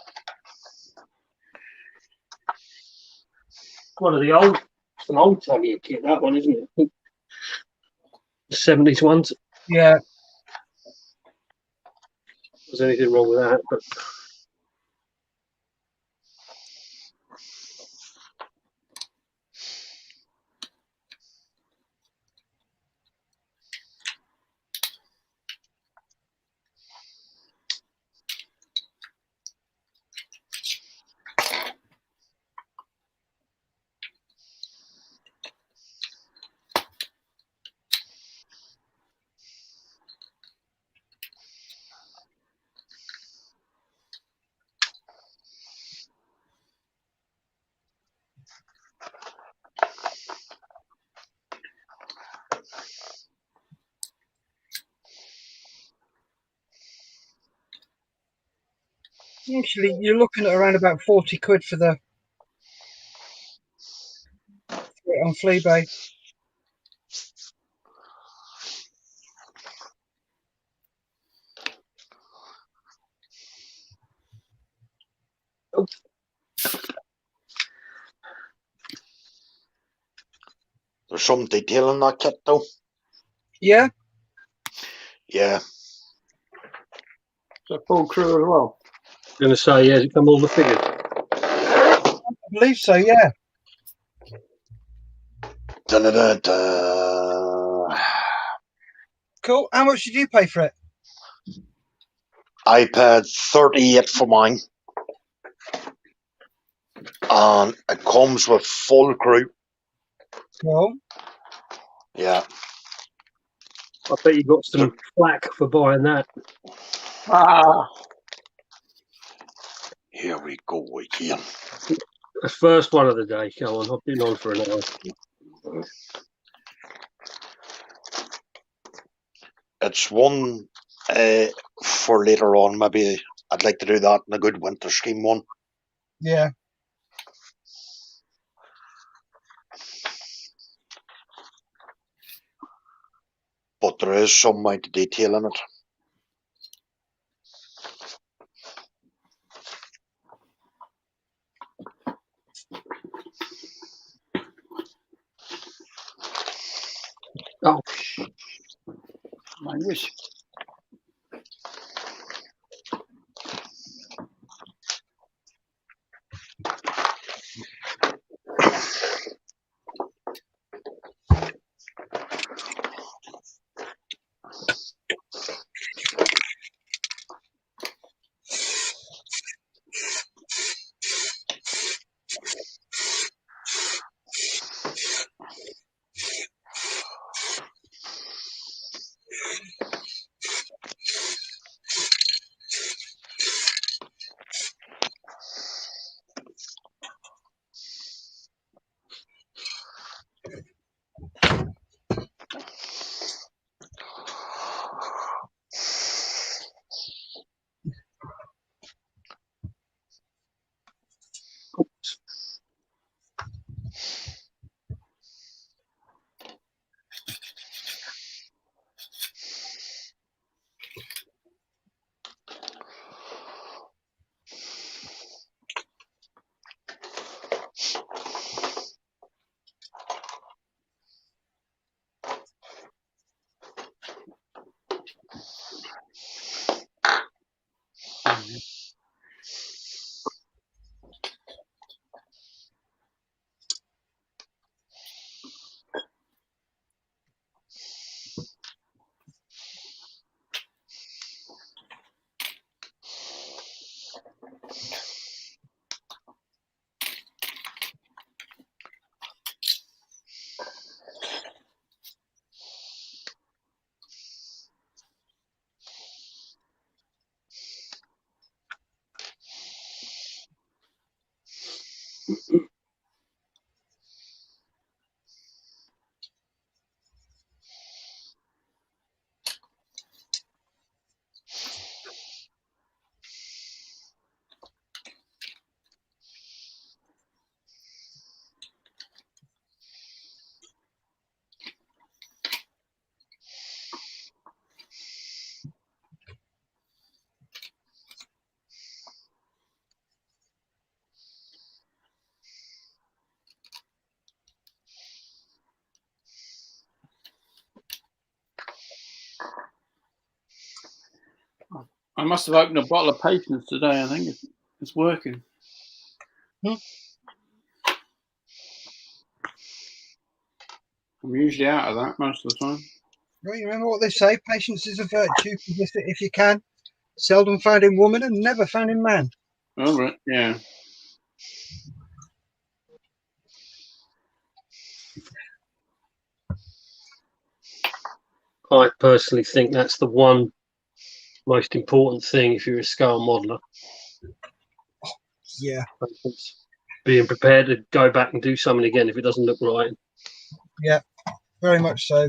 One of the old, some old timey kit, that one, isn't it? 70s ones. Yeah. There's anything wrong with that, but Actually, you're looking at around about 40 quid for it on Fleabay. There's some detail in that kit, though. Yeah? Yeah. So full crew as well. Going to say, yeah, has it come all the figures? I believe so, yeah. Da-da-da-da. Cool. How much did you pay for it? I paid 38 for mine. And it comes with full crew. Cool. Yeah. I bet you got some flack for buying that. Ah, Here we go again. The first one of the day. Come on, I've been on for an hour. It's one for later on. Maybe I'd like to do that in a good winter scheme one. Yeah. But there is some amount of detail in it. Oh, my wish. I must have opened a bottle of patience today. I think it's working. Hmm. I'm usually out of that most of the time. Well, you remember what they say? Patience is a virtue. Possess it if you can. Seldom found in woman and never found in man. Oh, right. Yeah. I personally think that's the one most important thing if you're a scale modeler. Yeah. It's being prepared to go back and do something again if it doesn't look right. Yeah. Very much so.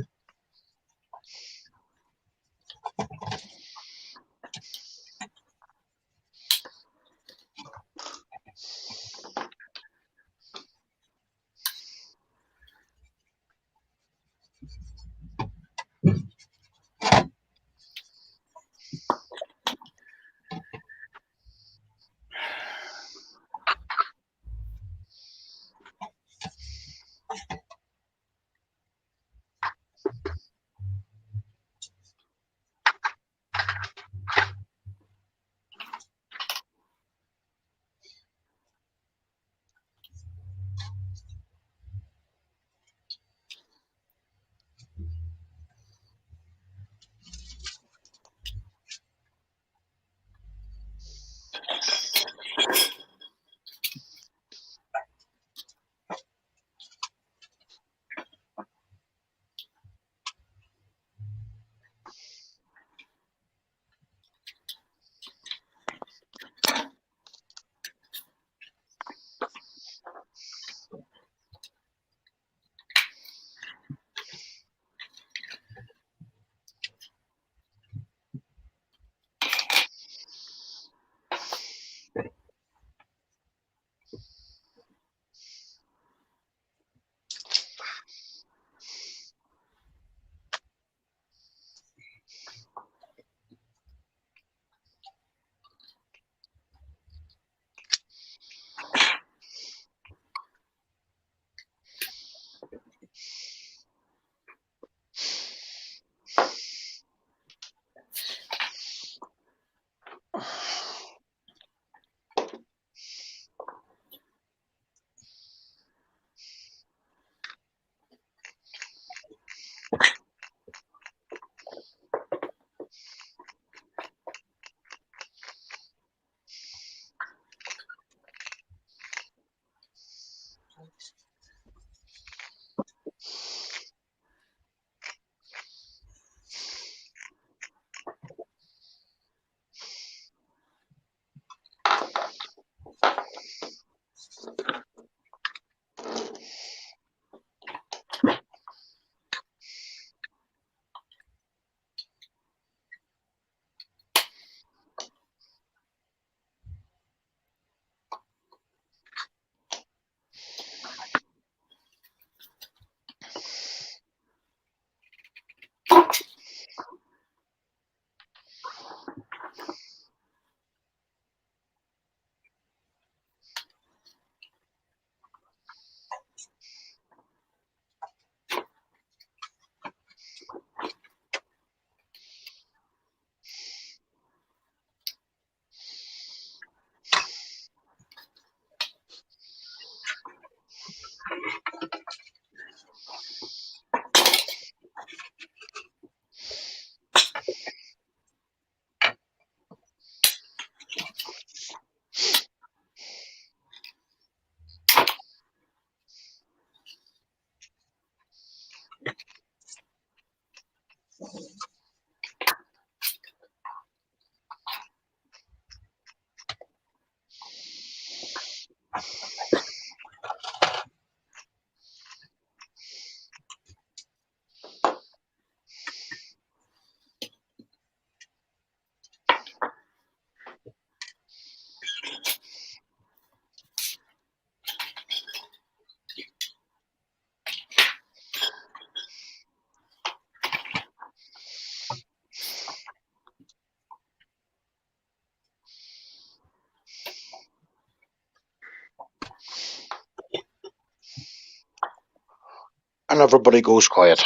and everybody goes quiet.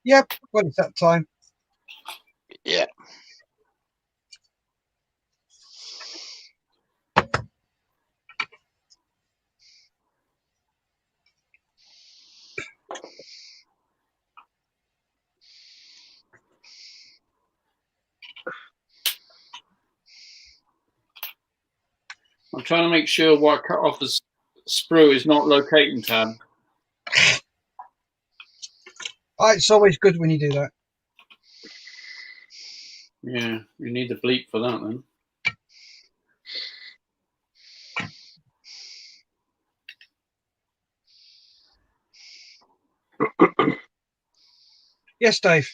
Yep, well, it's that time. Yeah. I'm trying to make sure what I cut off the sprue is not locating tab. It's always good when you do that. Yeah, you need the bleep for that then. Yes, Dave.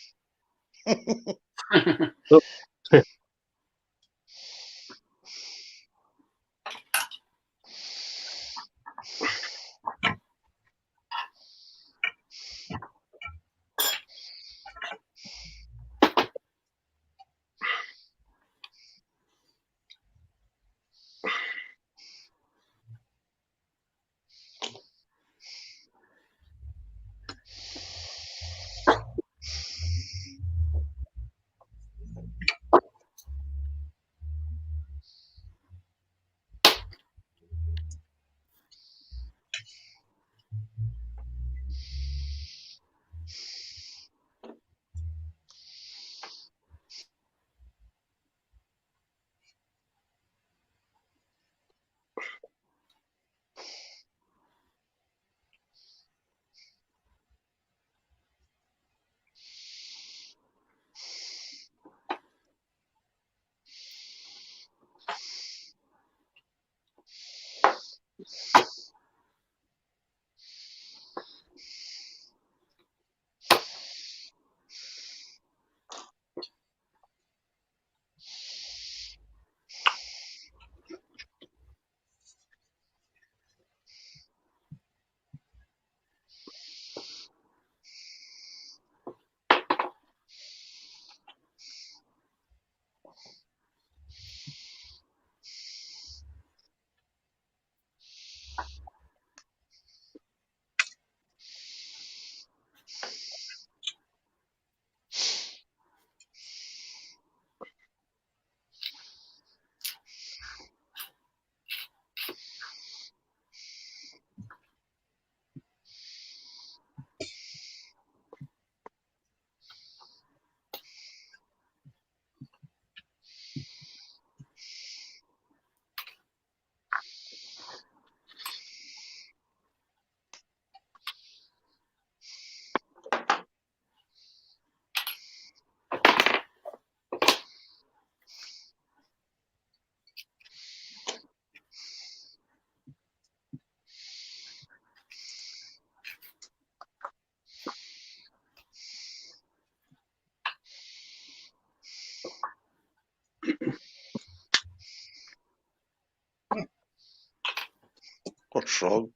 What's wrong?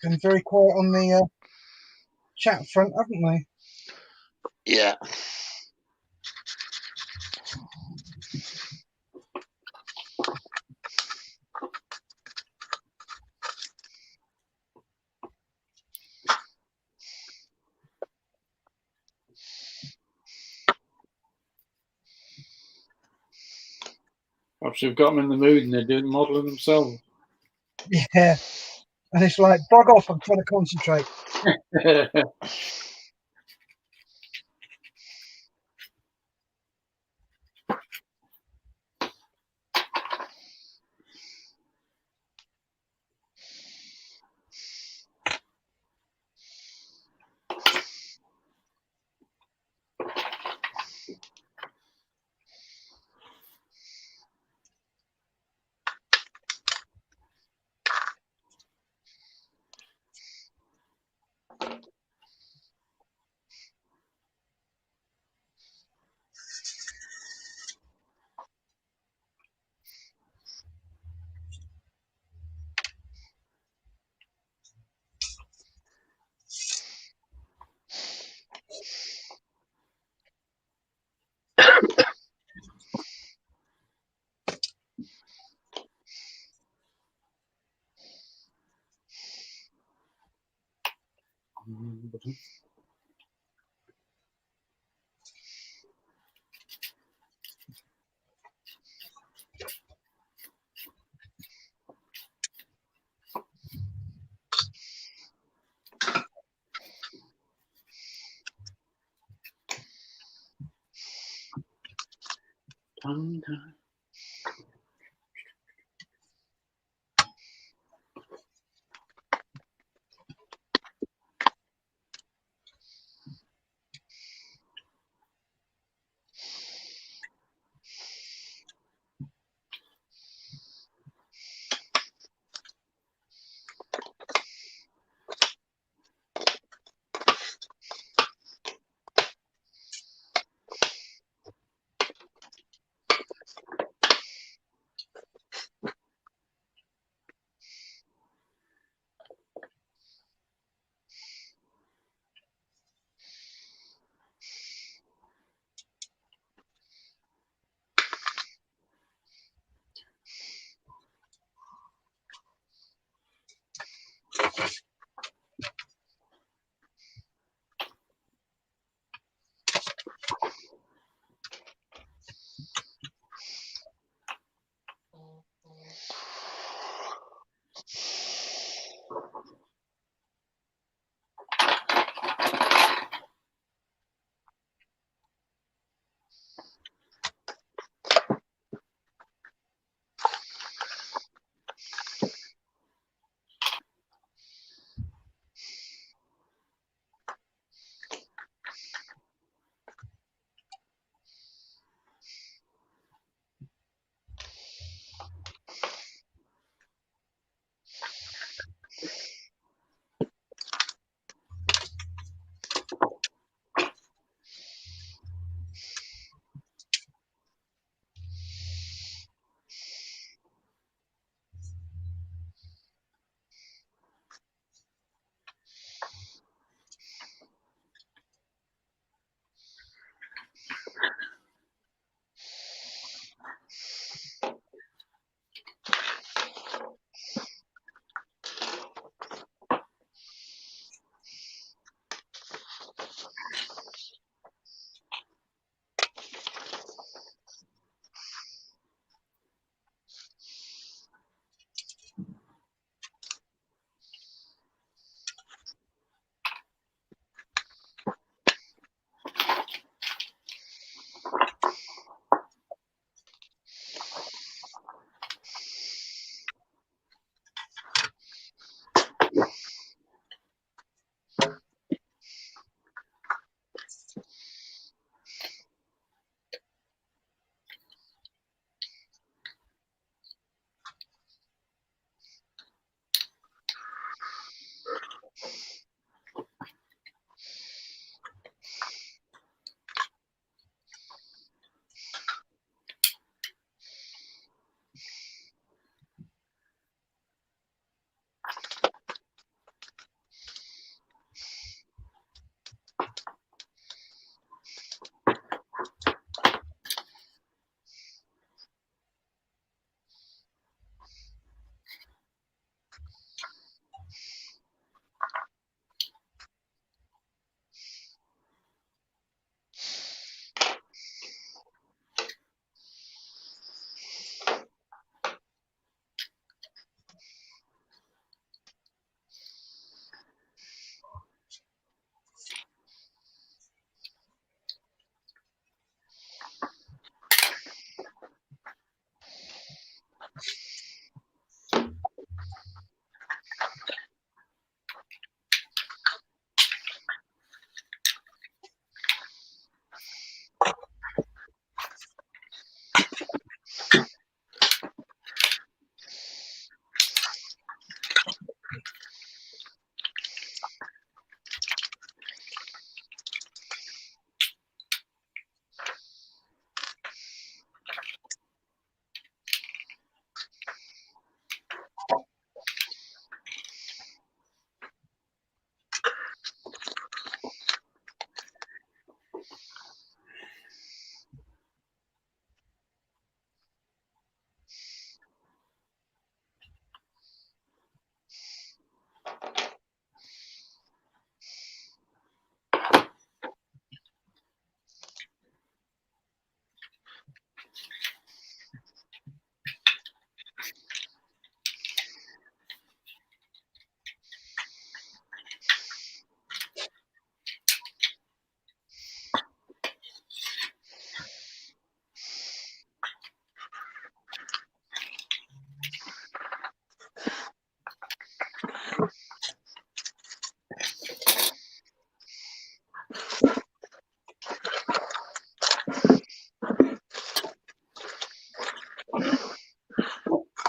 Been very quiet on the chat front, haven't we? Yeah. Perhaps we've got them in the mood and they're doing modelling themselves. Yeah. And it's like, bug off, I'm trying to concentrate.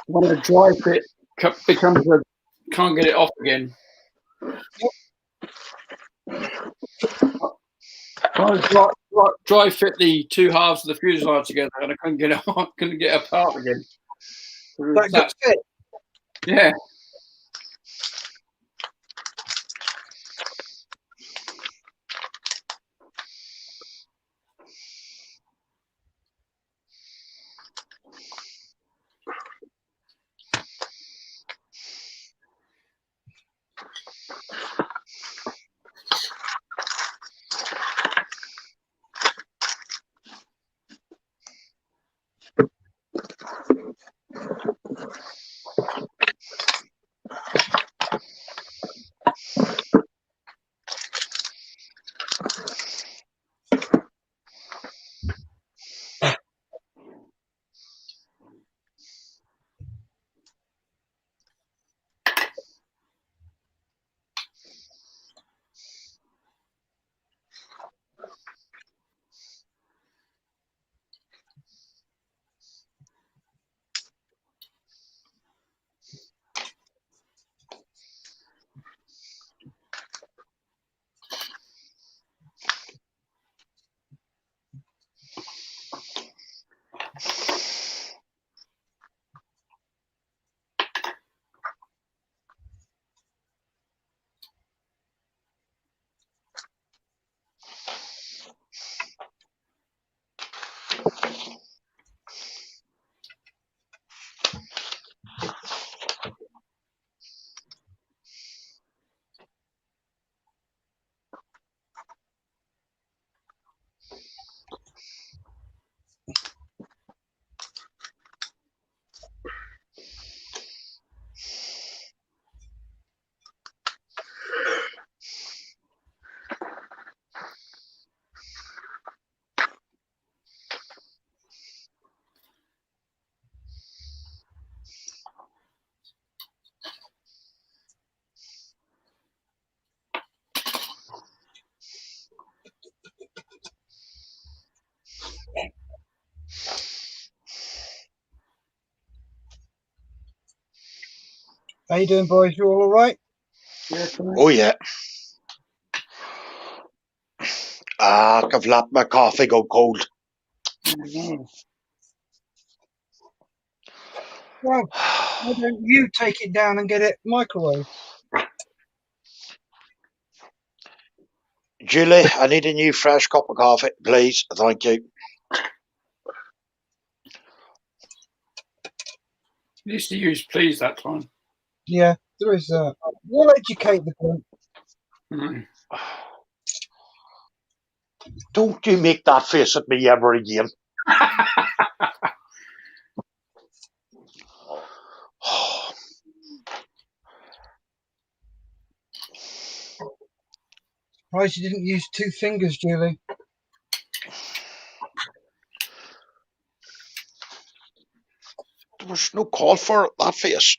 when a dry fit becomes a can't get it off again. I dry fit the two halves of the fuselage together, and I couldn't get it on, couldn't get it apart again. That good fit. Yeah. How you doing, boys? You all right? Oh, yeah. I've let my coffee go cold. Well, why don't you take it down and get it microwaved? Julie, I need a new fresh cup of coffee, please. Thank you. You used to use please that time. Yeah, there is that. We'll educate the group. Mm. Don't you make that face at me ever again. Surprised you didn't use 2 fingers, Julie. There was no call for it, that face.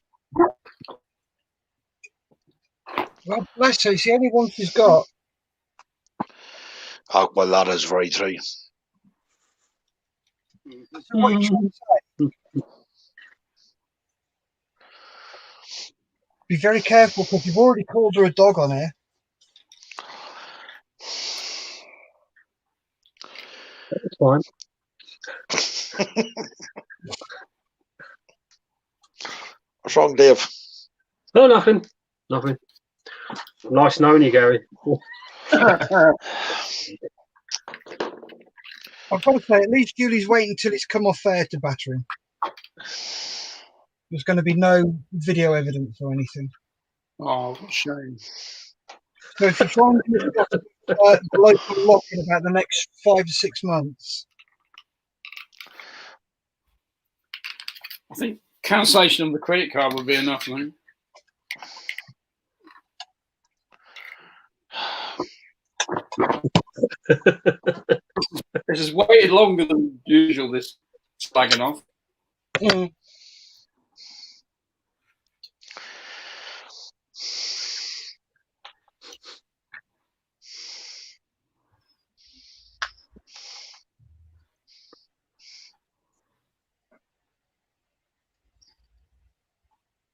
Well, bless her. It's the only one she's got. Oh, well, that is very true. So what are you trying to say? Be very careful, because you've already called her a dog on air. That's fine. What's wrong, Dave? No, nothing. Nothing. Nice knowing you, Gary. I've got to say, at least Julie's waiting until it's come off air to batter him. There's going to be no video evidence or anything. Oh, what a shame. So if you try and discuss the local lock in about the next 5 to 6 months, I think cancellation of the credit card would be enough, man. This has waited longer than usual, this slagging off.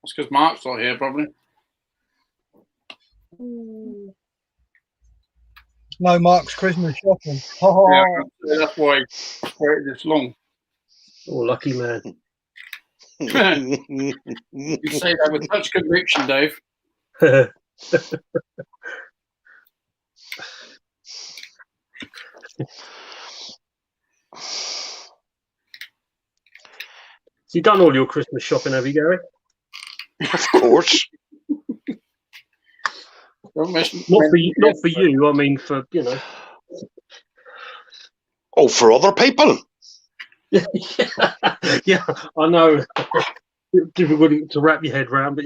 It's because Mark's not here, probably. No, Mark's Christmas shopping. Oh, Yeah, that's why he waited this long. Oh, lucky man. You say that with such conviction, Dave. So you've done all your Christmas shopping, have you, Gary? Of course. Don't mess- Not for you. I mean, for Oh, for other people. yeah, I know. Difficult to wrap your head around, but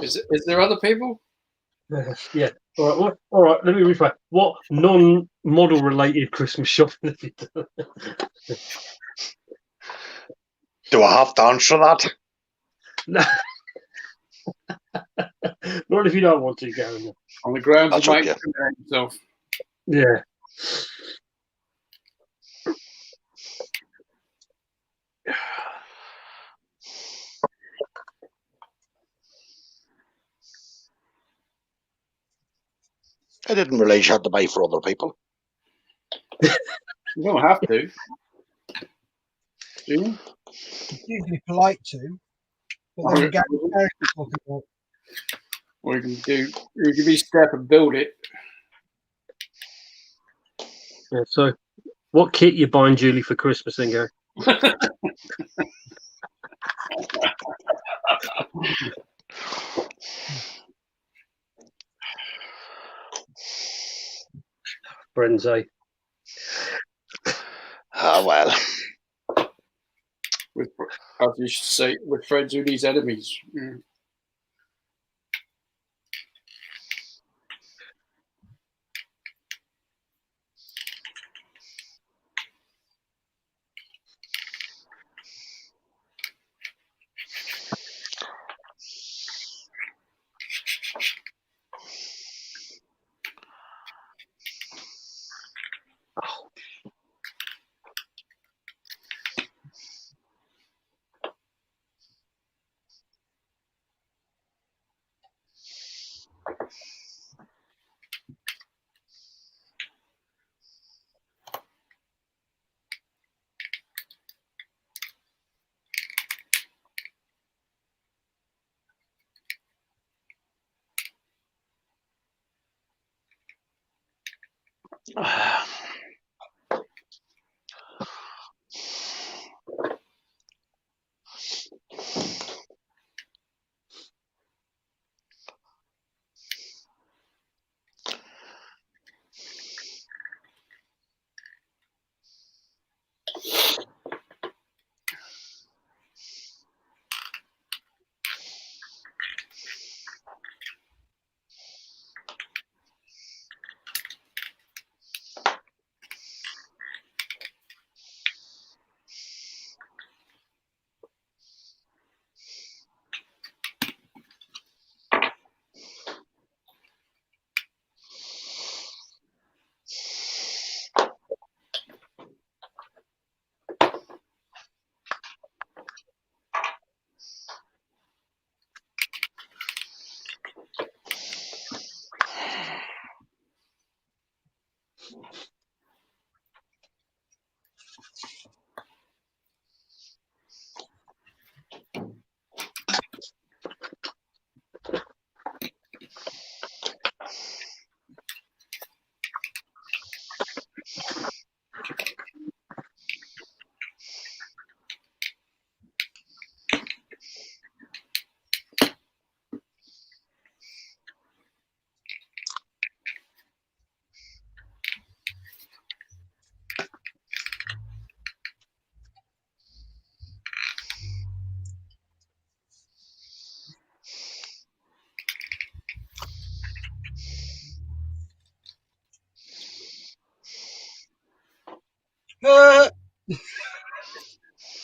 Is there other people? yeah. All right. Let me rephrase. What non-model related Christmas shopping have you done? Do I have to answer that? No. Not if you don't want to, Gary. On the grounds That's of Mike okay. himself. Yeah. I didn't realise you had to buy for other people. You don't have to. Do you? it's usually polite to. But then Gary's talking about. Or you can be step and build it. Yeah. So, what kit you buying Julie for Christmas, then, Gary? Friends, eh? Ah, well. With, as you should say, with friends who needs enemies. Yeah.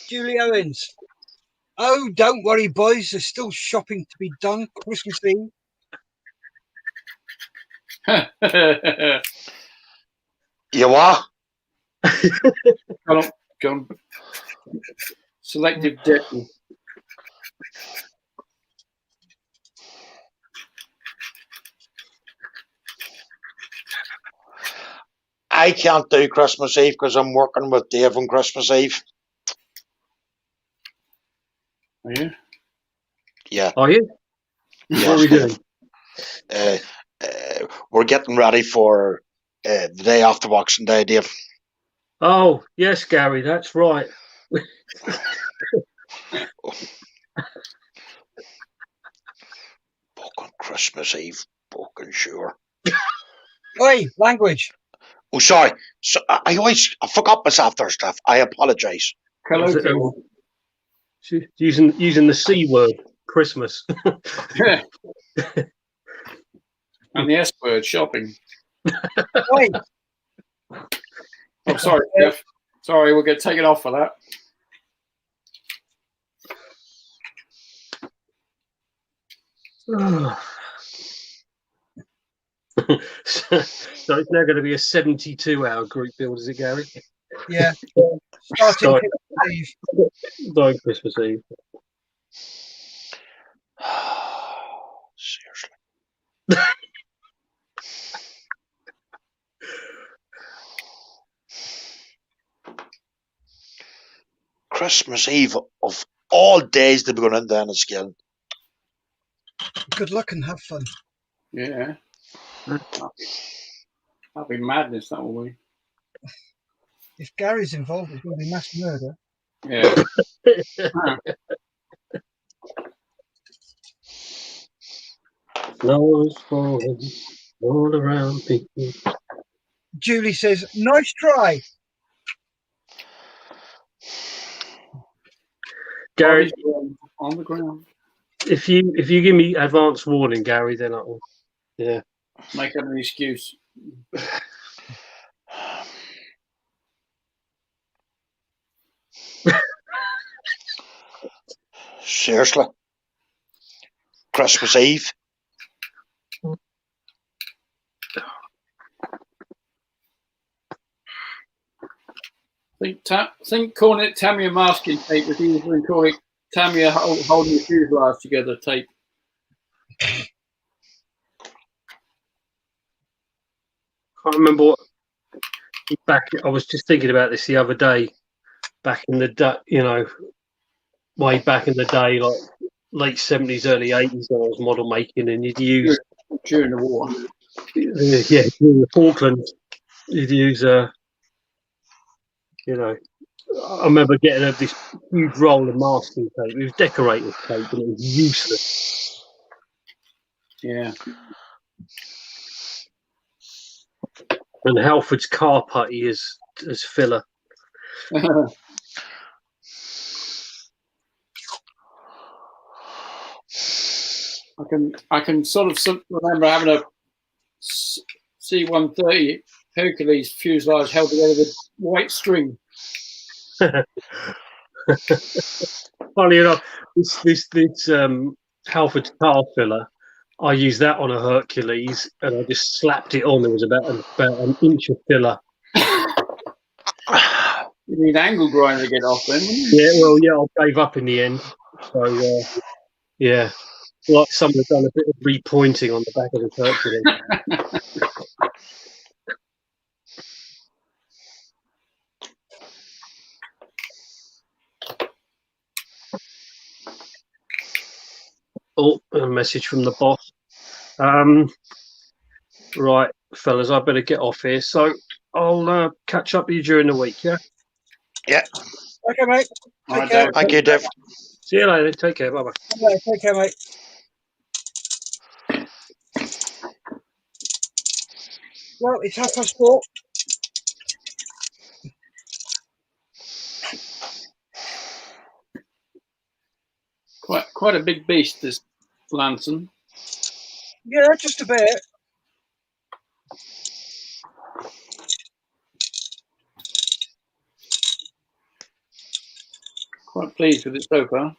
Julie Owens. Oh, don't worry, boys. There's still shopping to be done. Christmas Eve. You what? Go on. Selective death. I can't do Christmas Eve because I'm working with Dave on Christmas Eve. Are you? Yeah. Are you? Yes, What are we Dave. doing? We're getting ready for the day after Boxing Day, Dave. Oh, yes, Gary, that's right. Fucking Christmas Eve. Fucking sure. Oi, language. Oh, sorry. So, I forgot myself there, stuff. I apologise. Colloquial. Using the C word, Christmas. Yeah. And the S word, shopping. Oi, I'm sorry, Jeff. Sorry, we'll get taken off for that. So it's now going to be a 72-hour group build, is it, Gary? yeah. Starting Christmas Eve. Starting Christmas Eve. Seriously. Christmas Eve of all days to be going in there and skill. Good luck and have fun. Yeah. That'll be madness, that will be. If Gary's involved, it's going to be mass murder. Yeah. Snow's falling all around people. Julie says, nice try. Gary, on the ground. if you give me advance warning, Gary, then I'll Make up an excuse. Seriously. Christmas Eve. Think calling it Tamiya masking tape was easier than calling it Tamiya holding the fuselage together tape. can't remember what I was just thinking about this the other day. Back in the day, way back in the day, like late 70s, early 80s, when I was model making, and you'd use during the war. During the Falklands, you'd use I remember getting this huge roll of masking tape. It was decorative tape, and it was useless. Yeah. And Halford's car putty as filler. I can sort of remember having a C-130 Hercules fuselage held together with white string. Funny enough, this Halford's car filler, I used that on a Hercules, and I just slapped it on. There was about an inch of filler. You need angle grinder to get off then, wouldn't you? Yeah, well, yeah, I gave up in the end. So, yeah, like someone had done a bit of repointing on the back of the Hercules. Oh, a message from the boss. Right, fellas, I better get off here. So I'll catch up with you during the week, yeah? Yeah. Okay, mate. Take care. Thank you, Dave. See you later. Take care. Bye-bye. Yeah, take care, mate. Well, it's 4:30. Quite a big beast, this lantern. Yeah, just a bit. Quite pleased with it so far.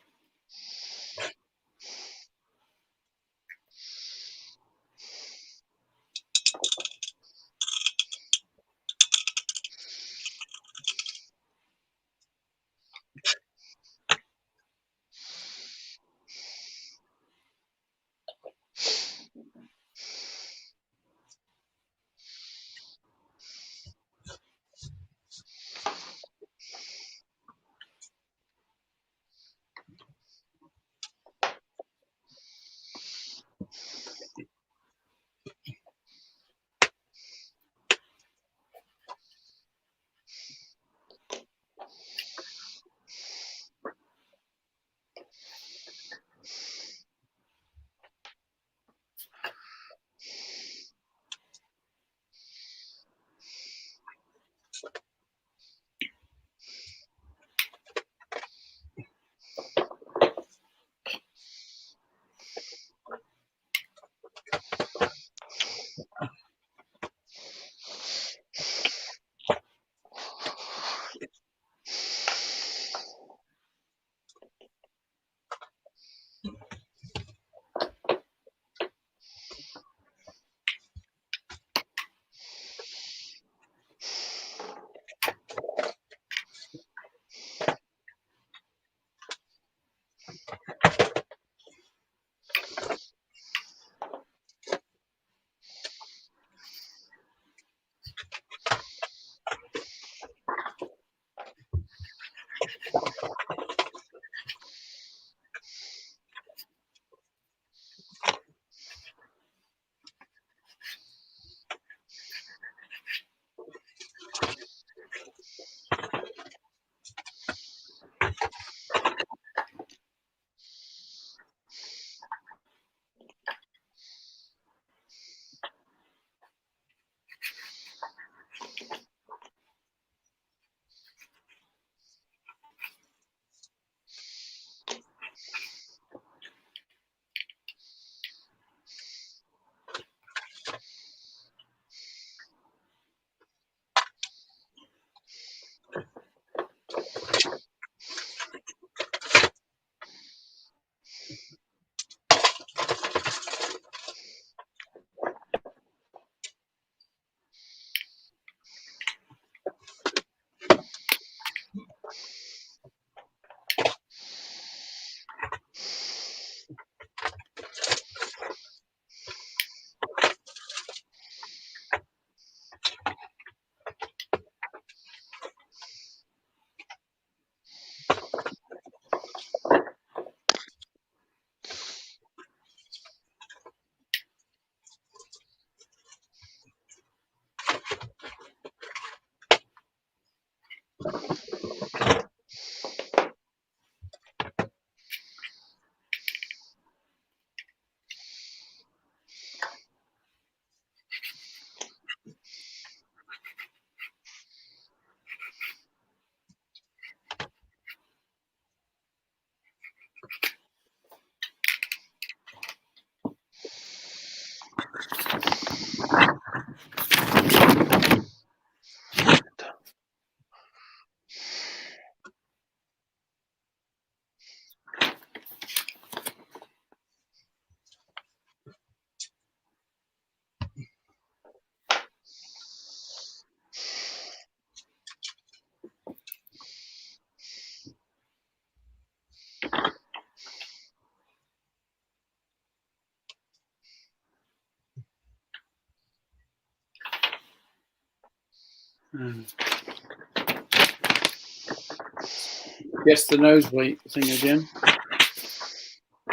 Guess the nosebleed thing again.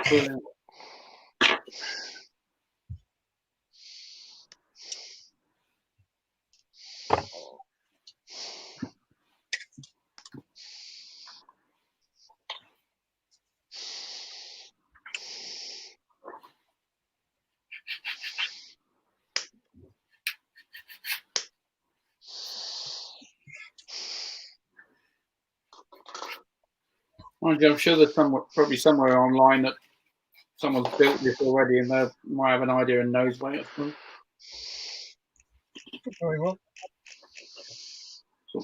Brilliant. Mind you, I'm sure there's probably somewhere online that someone's built this already and they might have an idea and knows where it's from. Very well. So,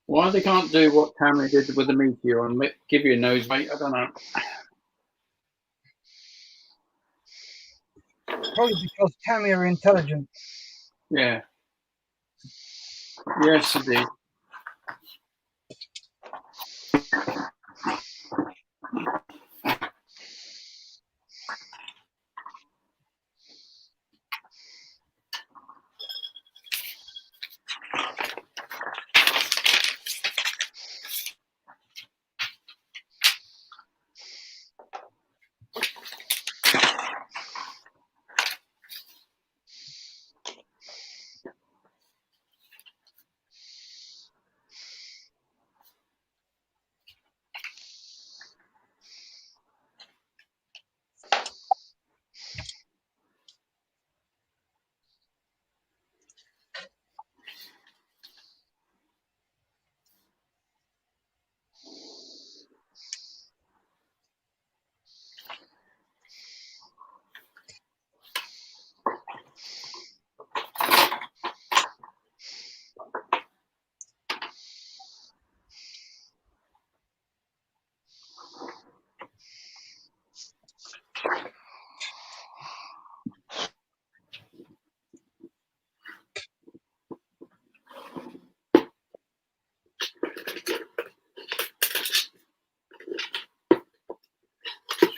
why they can't do what Tammy did with the meteor and give you a nose mate, I don't know. Probably because Tammy are intelligent. Yeah. Yes, indeed.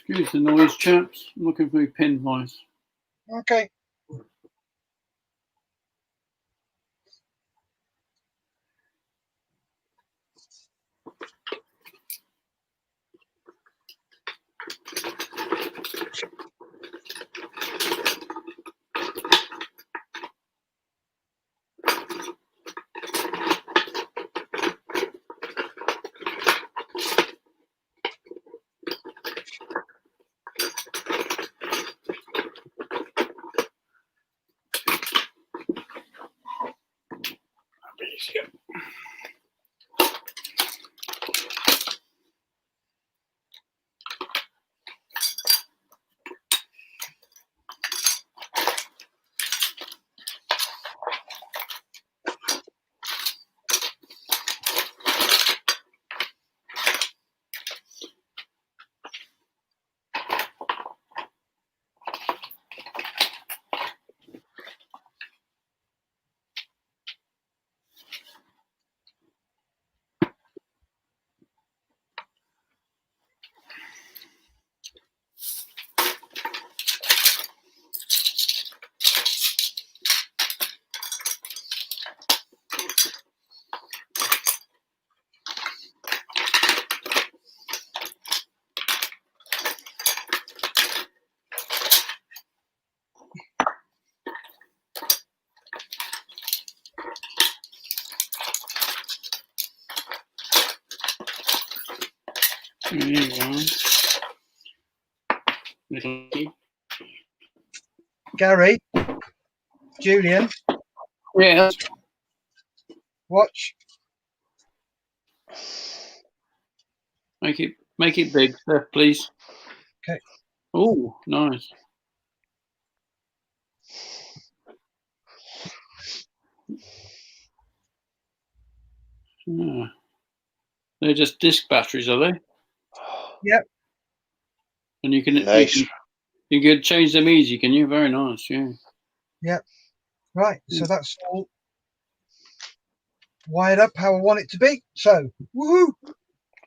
Excuse the noise, chaps. I'm looking for my pin voice. Okay. There you go. Little key. Gary, Julian, Yeah. watch. Make it big, please. Okay. Oh, nice. Yeah. They're just disc batteries, are they? Yep. And you can Nice. you can change them easy, can you? Very nice, yeah. Yep. Right. So that's all. wired up how I want it to be. So, woohoo!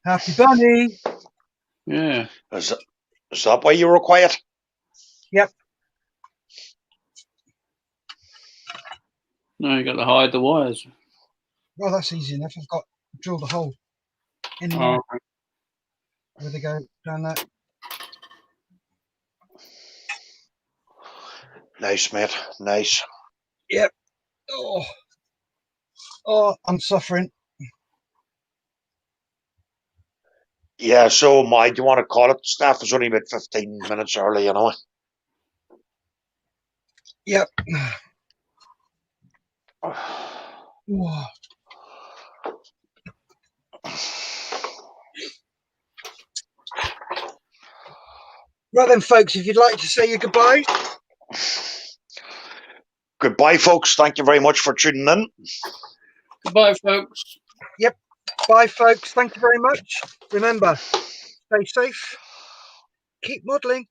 Happy bunny. Yeah. Is that why you were quiet? Yep. No, you got to hide the wires. Well, that's easy enough. I've got drilled a hole in there. Oh, Where they go down that. Nice, mate. Nice. Yep. Oh, I'm suffering. Yeah, so do you want to call it? Staff was only about 15 minutes early, you know. Yep. Oh. Right then, folks, if you'd like to say your goodbyes. Goodbye, folks. Thank you very much for tuning in. goodbye, folks. Bye, folks. Thank you very much. Remember, stay safe. Keep modelling.